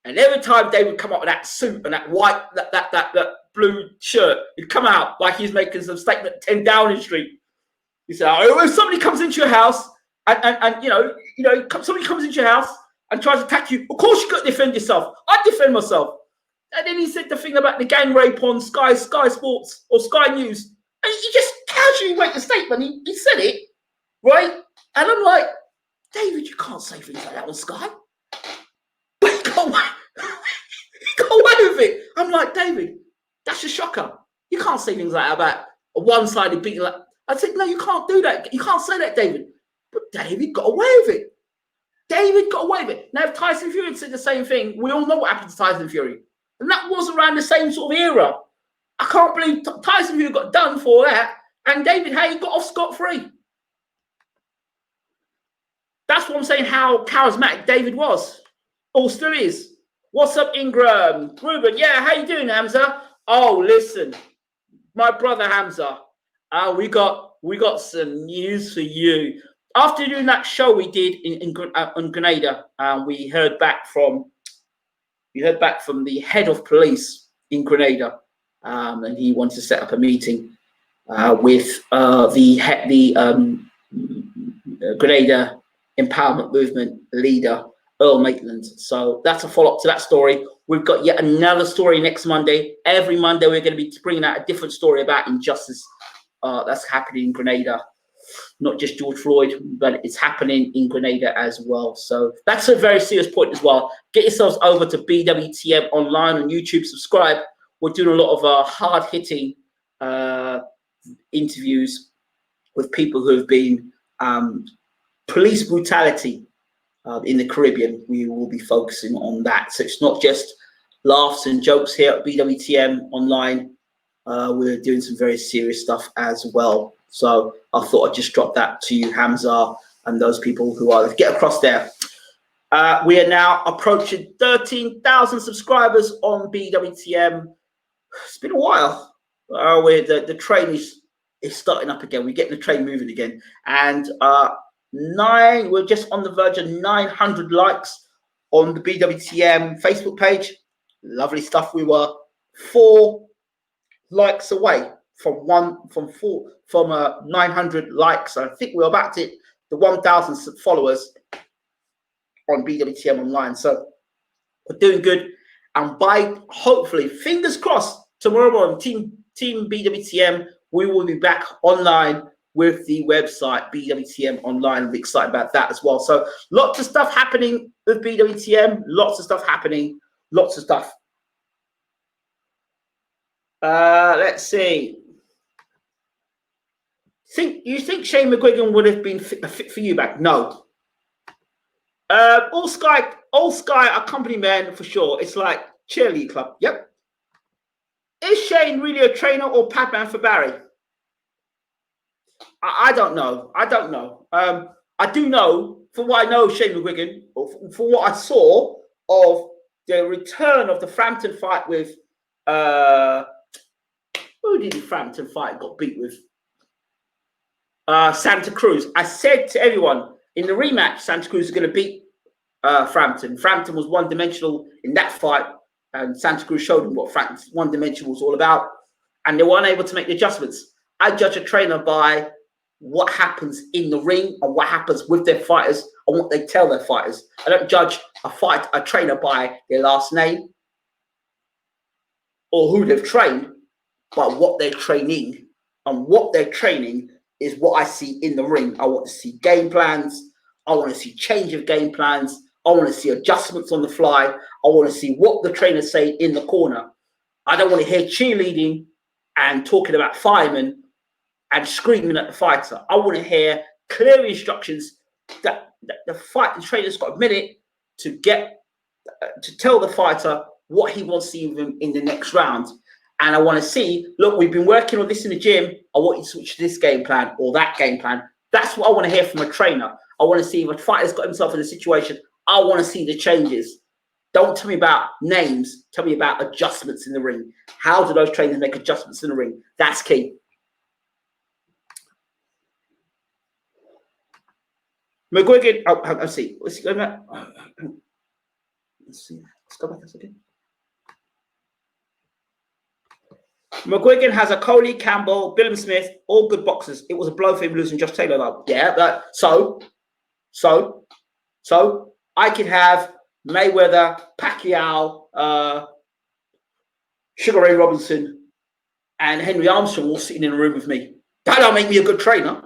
And every time David would come up with that suit and that white, that blue shirt, he'd come out like he's making some statement at 10 Downing Street. He said, oh, if somebody comes into your house and you know, somebody comes into your house and tries to attack you, of course you got to defend yourself. I defend myself. And then he said the thing about the gang rape on Sky Sports or Sky News. And he just casually made the statement. He said it, right? And I'm like, David, you can't say things like that on Sky. But he got away. He got away with it. I'm like, David, that's a shocker. You can't say things like that about a one-sided beating. Like, I said, no, you can't do that. You can't say that, David. But David got away with it. David got away with it. Now, if Tyson Fury had said the same thing, we all know what happened to Tyson Fury. And that was around the same sort of era. I can't believe Tyson Fury got done for that, and David Hay got off scot-free. That's what I'm saying, how charismatic David was. Or still is. What's up, Ingram? Ruben, yeah, how you doing, Hamza? Oh, listen, my brother Hamza, we got some news for you. After doing that show we did in Grenada, we heard back from the head of police in Grenada, and he wanted to set up a meeting with the Grenada Empowerment Movement leader, Earl Maitland. So that's a follow-up to that story. We've got yet another story next Monday. Every Monday, we're going to be bringing out a different story about injustice that's happening in Grenada. Not just George Floyd, but it's happening in Grenada as well. So that's a very serious point as well. Get yourselves over to Bwtm online on YouTube. Subscribe. We're doing a lot of hard-hitting interviews with people who have been police brutality in the Caribbean. We will be focusing on that. So it's not just laughs and jokes here at Bwtm online. We're doing some very serious stuff as well. So I thought I'd just drop that to you, Hamza, and those people who are. Get across there. We are now approaching 13,000 subscribers on Bwtm. It's been a while. The train is starting up again. We're getting the train moving again. And we're just on the verge of 900 likes on the Bwtm Facebook page. Lovely stuff. We were 4 likes away from 900 likes. I think we're about to hit the 1,000 followers on Bwtm online. So we're doing good. And by hopefully, fingers crossed, tomorrow morning, Team Bwtm, we will be back online with the website Bwtm online. I'm excited about that as well. So lots of stuff happening with Bwtm. Lots of stuff happening. Lots of stuff. Let's see. You think Shane McGuigan would have been a fit for you back? No. All Sky, a company man for sure. It's like cheerleading club. Yep. Is Shane really a trainer or padman for Barry? I don't know. I don't know. I do know, from what I know, Shane McGuigan, or from what I saw of the return of the Frampton fight with who did the Frampton fight got beat with? Santa Cruz. I said to everyone in the rematch, Santa Cruz is going to beat Frampton. Frampton was one-dimensional in that fight, and Santa Cruz showed them what one-dimensional was all about, and they weren't able to make the adjustments. I judge a trainer by what happens in the ring and what happens with their fighters and what they tell their fighters. I don't judge a trainer by their last name or who they've trained, but what they're training. And what they're training is what I see in the ring. I want to see game plans. I want to see change of game plans. I want to see adjustments on the fly. I want to see what the trainers say in the corner. I don't want to hear cheerleading and talking about firemen and screaming at the fighter. I want to hear clear instructions that the trainer's got a minute to tell the fighter what he wants to see him in the next round. And I want to see, look, we've been working on this in the gym. I want you to switch to this game plan or that game plan. That's what I want to hear from a trainer. I want to see if a fighter's got himself in a situation. I want to see the changes. Don't tell me about names. Tell me about adjustments in the ring. How do those trainers make adjustments in the ring? That's key. McGuigan, let's see. Let's go back. Let's see. Let's go back a second. McGuigan has a Coley, Campbell, Billum Smith, all good boxers. It was a blow for him losing Josh Taylor, though. Yeah, but so I could have Mayweather, Pacquiao, Sugar Ray Robinson, and Henry Armstrong all sitting in a room with me. That don't make me a good trainer.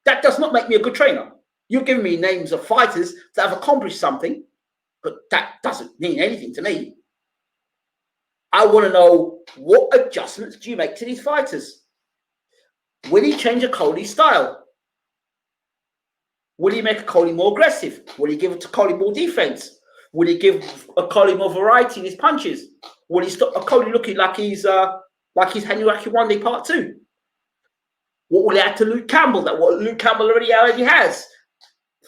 That does not make me a good trainer. You're giving me names of fighters that have accomplished something, but that doesn't mean anything to me. I want to know, what adjustments do you make to these fighters? Will he change a Coley style? Will he make a Coley more aggressive? Will he give it to Coley more defense? Will he give a Coley more variety in his punches? Will he stop a Coley looking like he's Henry Wande Part 2? What will he add to Luke Campbell? That what Luke Campbell already has?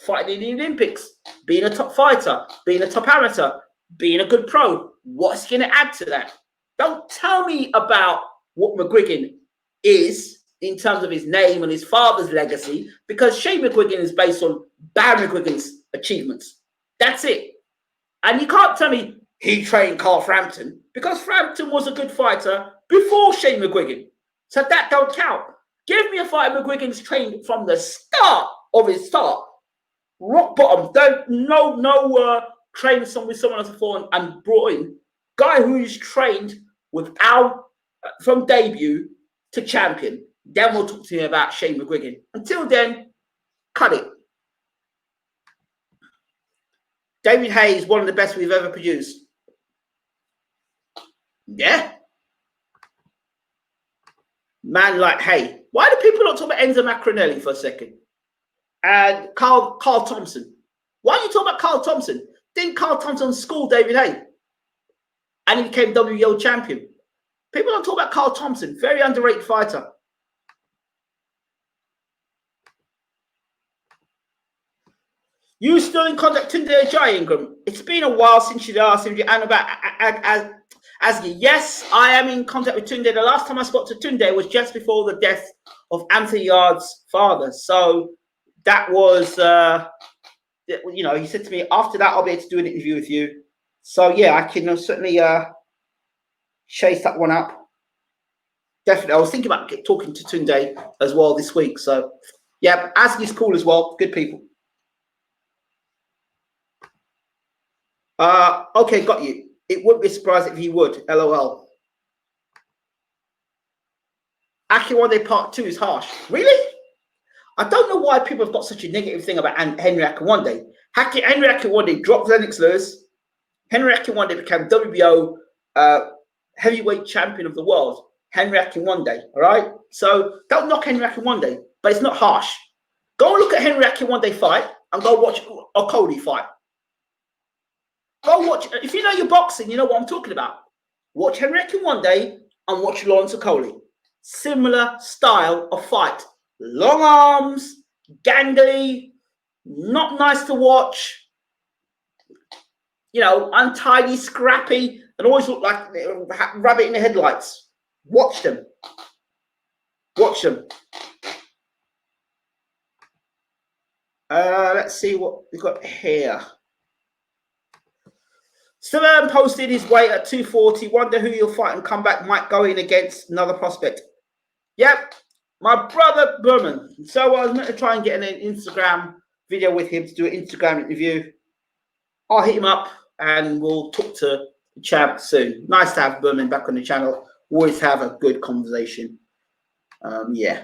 Fighting in the Olympics, being a top fighter, being a top amateur, being a good pro. What's he going to add to that? Don't tell me about what McGuigan is in terms of his name and his father's legacy, because Shane McGuigan is based on Barry McGuigan's achievements. That's it. And you can't tell me he trained Carl Frampton, because Frampton was a good fighter before Shane McGuigan. So that don't count. Give me a fighter McGuigan's trained from the start of his start. Rock bottom. Don't no train with someone else before and brought in. Guy who's trained without from debut to champion. Then we'll talk to you about Shane McGuigan. Until then, cut it. David Haye is one of the best we've ever produced. Yeah. Man like Haye. Why do people not talk about Enzo Macronelli for a second? And Carl Thompson. Why are you talking about Carl Thompson? Didn't Carl Thompson school David Haye? And he became WBO champion. People don't talk about Carl Thompson. Very underrated fighter. You still in contact with Tunde Ajayi, Ingram? It's been a while since you asked him and about Asgi. Yes, I am in contact with Tunde. The last time I spoke to Tunde was just before the death of Anthony Yard's father. So that was, you know, he said to me, after that, I'll be able to do an interview with you. So yeah, I can certainly chase that one up. Definitely. I was thinking about talking to Tunde as well this week. So yeah, Asgi's cool as well. Good people. Okay, got you. It wouldn't be surprised if he would. LOL. Akinwande Part 2 is harsh. Really? I don't know why people have got such a negative thing about Henry Akinwande. Henry Akinwande dropped Lennox Lewis. Henry Akinwande became WBO heavyweight champion of the world. Henry Akinwande, all right? So don't knock Henry Akinwande, but it's not harsh. Go look at Henry Akinwande fight and go watch a Cody fight. Go watch, if you know your boxing, you know what I'm talking about. Watch Henry Akinwande and watch Lawrence Okoli. Similar style of fight. Long arms, gangly, not nice to watch. You know, untidy, scrappy, and always look like a rabbit in the headlights. Watch them. Watch them. Let's see what we've got here. Stallone posted his weight at 240. Wonder who he'll fight and come back. Might go in against another prospect. Yep, my brother Berman. So I was meant to try and get an Instagram video with him to do an Instagram interview. I'll hit him up and we'll talk to the champ soon. Nice to have Berman back on the channel. Always have a good conversation. Yeah,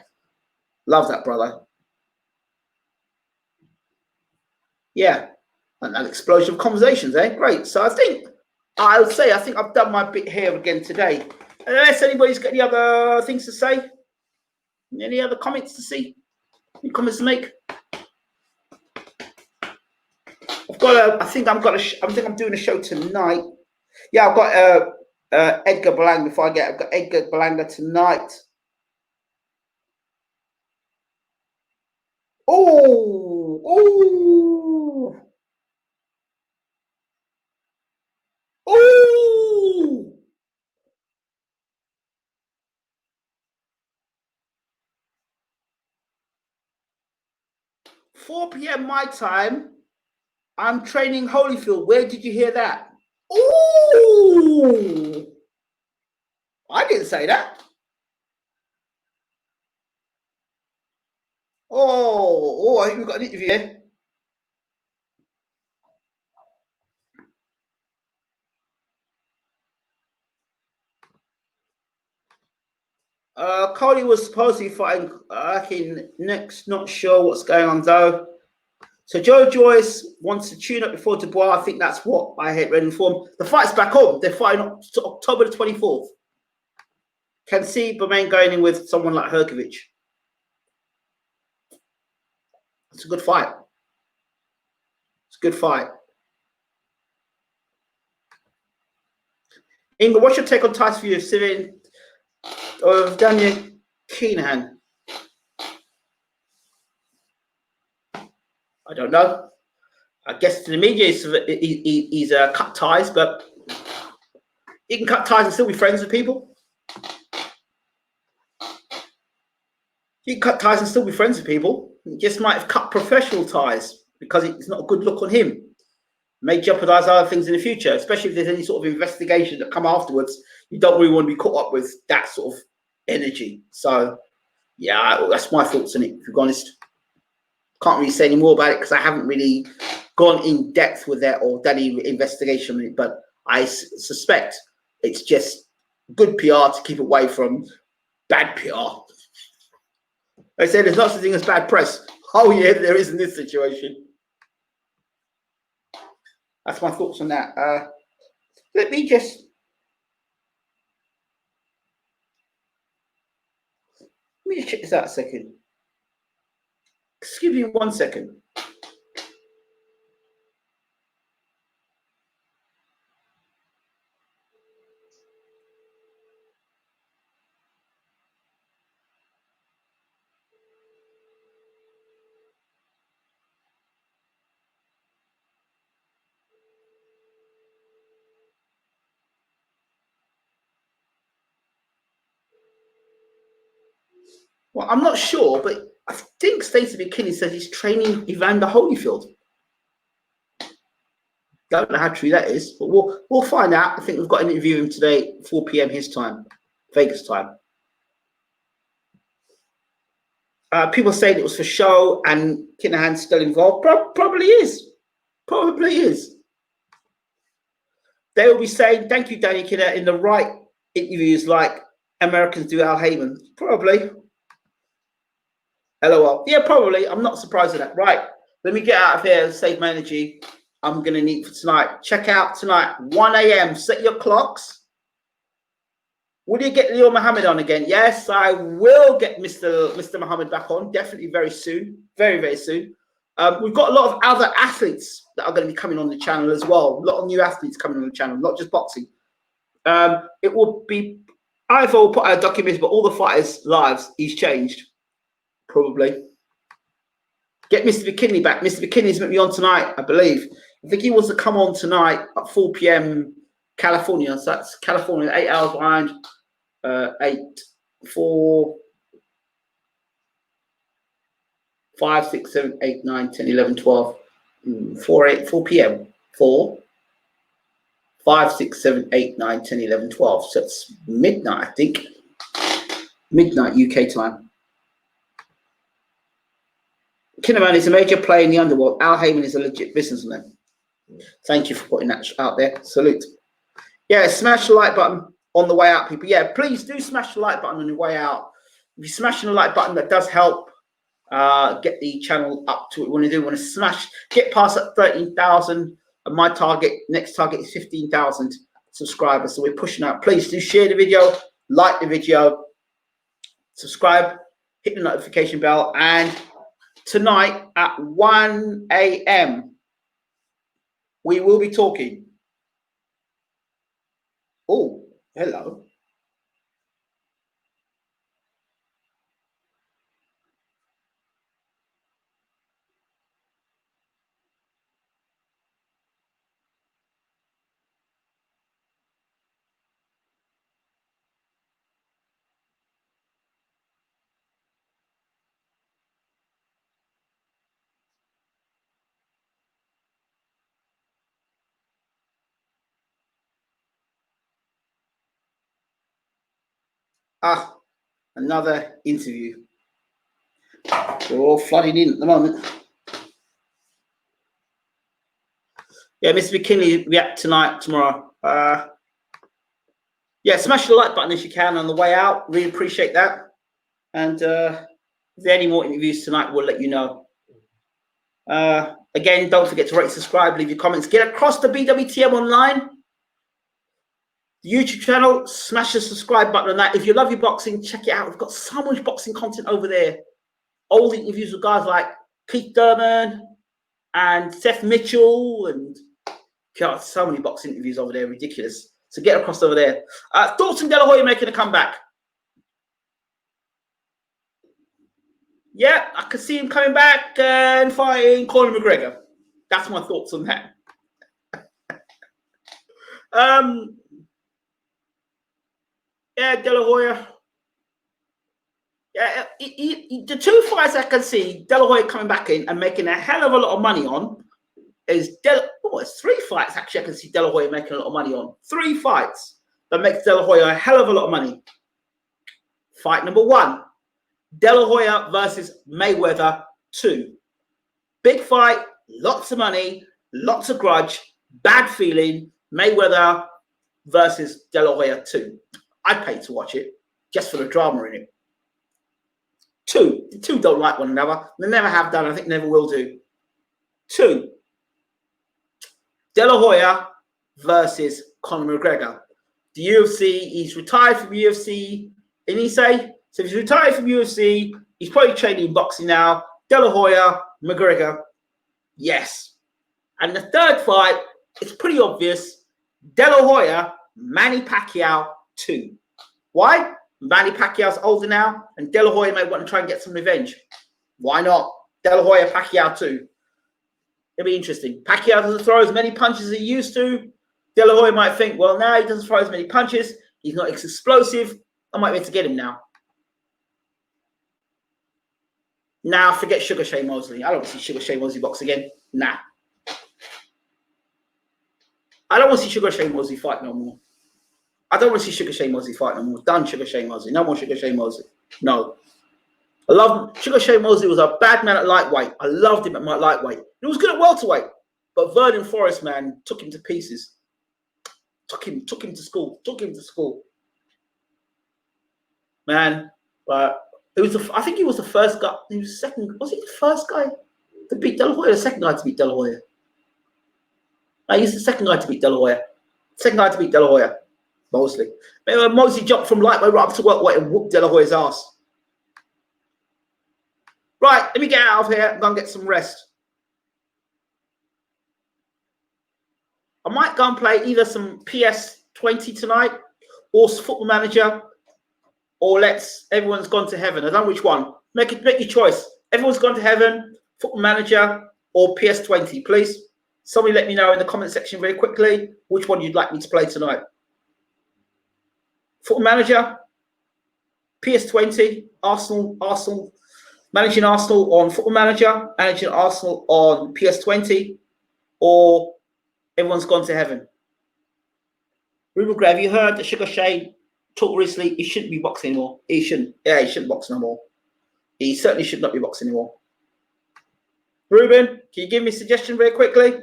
love that brother. Yeah. An explosion of conversations, eh? Great. So I would say I've done my bit here again today. Unless anybody's got any other things to say, any other comments to see, any comments to make. I think I'm doing a show tonight. Yeah, I've got Edgar Berlanga. I've got Edgar Berlanga tonight. Oh. 4 p.m. my time. I'm training Holyfield. Where did you hear that? Ooh! I didn't say that. Oh, I think we've got an interview here. Cody was supposedly fighting in next. Not sure what's going on though. So Joe Joyce wants to tune up before Dubois. I think that's what I had read in form. The fight's back on. They're fighting October the 24th. Can see Berman going in with someone like Herkovich. It's a good fight. It's a good fight. Inga, what's your take on Tyson Fury sitting of Daniel Keenan? I don't know. I guess to the media he's cut ties, but he can cut ties and still be friends with people. He can cut ties and still be friends with people. He just might have cut professional ties because it's not a good look on him. May jeopardize other things in the future, especially if there's any sort of investigation that come afterwards. You don't really want to be caught up with that sort of energy. So, yeah, that's my thoughts on it, to be honest. Can't really say any more about it because I haven't really gone in depth with that or done any investigation on it. But I suspect it's just good PR to keep away from bad PR. They say there's not such thing as bad press. Oh yeah, there is in this situation. That's my thoughts on that. Let me just check this out a second. Excuse me 1 second. Well, I'm not sure, but I think Stacey McKinney says he's training Evander Holyfield. Don't know how true that is, but we'll find out. I think we've got an interview with him today, 4 p.m. his time, Vegas time. People saying it was for show and Kinahan's still involved. Probably is. Probably is. They will be saying, thank you, Danny Kinahan, in the right interviews like Americans do Al Heyman. Probably. LOL. Yeah, probably. I'm not surprised at that. Right. Let me get out of here and save my energy. I'm going to need for tonight. Check out tonight, 1 a.m. Set your clocks. Will you get Leo Muhammad on again? Yes, I will get Mr. Muhammad back on. Definitely very soon. Very, very soon. We've got a lot of other athletes that are going to be coming on the channel as well. A lot of new athletes coming on the channel, not just boxing. It will be, either we'll put out a documentary, but all the fighters' lives, he's changed. Probably. Get Mr. McKinley back. Mr. McKinley's meant to be on tonight, I believe. I think he wants to come on tonight at 4 p.m. California. So that's California, 8 hours behind. 8, 4, 5, 6, 7, 8, 9, 10, 11, 12, 4 p.m. 4, 5, 6, 7, 8, 9, 10, 11, 12. So it's midnight, I think. Midnight UK time. Kinnaman is a major player in the underworld. Al Heyman is a legit businessman. Thank you for putting that out there. Salute. Yeah, smash the like button on the way out, people. Yeah, please do smash the like button on the way out. If you're smashing the like button, that does help get the channel up to what we want to do. We want to get past that 13,000. And my next target is 15,000 subscribers. So we're pushing out. Please do share the video, like the video, subscribe, hit the notification bell, and tonight at 1 a.m. we will be talking. Oh, hello. Another interview. We're all flooding in at the moment. Yeah, Mr. McKinley react tonight, tomorrow. Yeah, smash the like button if you can on the way out. Really appreciate that. And if there are any more interviews tonight, we'll let you know. Again, don't forget to rate, subscribe, leave your comments. Get across the Bwtm online. The YouTube channel, smash the subscribe button on that. If you love your boxing, check it out. We've got so much boxing content over there. Old interviews with guys like Keith Thurman and Seth Mitchell, and God, so many boxing interviews over there, ridiculous. So get across over there. Thoughts on De La Hoya making a comeback? Yeah, I could see him coming back and fighting Conor McGregor. That's my thoughts on that. Yeah, De La Hoya. Yeah, the two fights I can see De La Hoya coming back in and making a hell of a lot of money on is it's 3 fights actually I can see De La Hoya making a lot of money on. 3 fights that makes De La Hoya a hell of a lot of money. Fight number 1, De La Hoya versus Mayweather 2. Big fight, lots of money, lots of grudge, bad feeling, Mayweather versus De La Hoya 2. I'd pay to watch it just for the drama in it. The two don't like one another. They never have done. I think never will do. 2. De La Hoya versus Conor McGregor. The UFC, he's retired from UFC. And he say, so if he's retired from UFC, he's probably training in boxing now. De La Hoya, McGregor, yes. And the third fight, it's pretty obvious. De La Hoya, Manny Pacquiao 2. Why? Manny Pacquiao's older now, and De La Hoya may want to try and get some revenge. Why not? De La Hoya, Pacquiao 2. It'll be interesting. Pacquiao doesn't throw as many punches as he used to. De La Hoya might think, well, now he doesn't throw as many punches. He's not as explosive. I might be able to get him now. Now, forget Sugar Shane Mosley. I don't want to see Sugar Shane Mosley box again. Nah. I don't want to see Sugar Shane Mosley fight no more. I don't want to see Sugar Shane Mosley fight no more. Done Sugar Shane Mosley. No more Sugar Shane Mosley. No. I love him. Sugar Shane Mosley was a bad man at lightweight. I loved him at my lightweight. He was good at welterweight. But Vernon Forrest, man, took him to pieces. Took him to school. Took him to school. Man, it was I think he was the first guy. He was second. Was he the first guy to beat De La Hoya? The second guy to beat De La Hoya. No, he's the second guy to beat De La Hoya. Second guy to beat De La Hoya. Mosley. Mosley jumped from lightweight right up to welterweight and whooped De La Hoya's ass. Right, let me get out of here. I'm going to get some rest. I might go and play either some PS20 tonight or Football Manager or Everyone's Gone to Heaven. I don't know which one. Make your choice. Everyone's Gone to Heaven, Football Manager or PS20, please. Somebody let me know in the comment section very quickly which one you'd like me to play tonight. Football Manager, PS20, Arsenal, managing Arsenal on Football Manager, managing Arsenal on PS20, or Everyone's Gone to Heaven. Ruben Gray, have you heard that Sugar Shane talked recently? He shouldn't be boxing anymore. He shouldn't. Yeah, he shouldn't box no more. He certainly should not be boxing anymore. Ruben, can you give me a suggestion very quickly?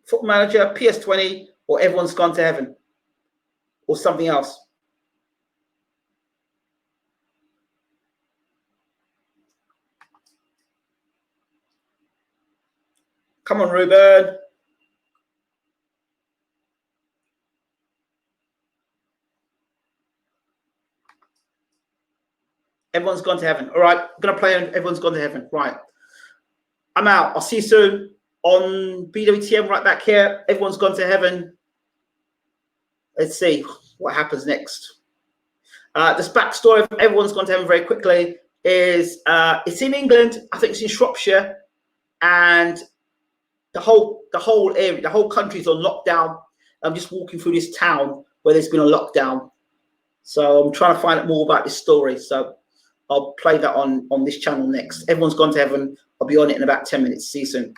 Football Manager, PS20, or Everyone's Gone to Heaven, or something else. Come on, Ruben. Everyone's Gone to Heaven. All right, I'm going to play Everyone's Gone to Heaven. Right. I'm out. I'll see you soon on Bwtm right back here. Everyone's Gone to Heaven. Let's see what happens next. This backstory of Everyone's Gone to Heaven very quickly is it's in England. I think it's in Shropshire, and the whole area, the whole country's on lockdown. I'm just walking through this town where there's been a lockdown. So I'm trying to find out more about this story. So I'll play that on this channel next. Everyone's Gone to Heaven. I'll be on it in about 10 minutes. See you soon.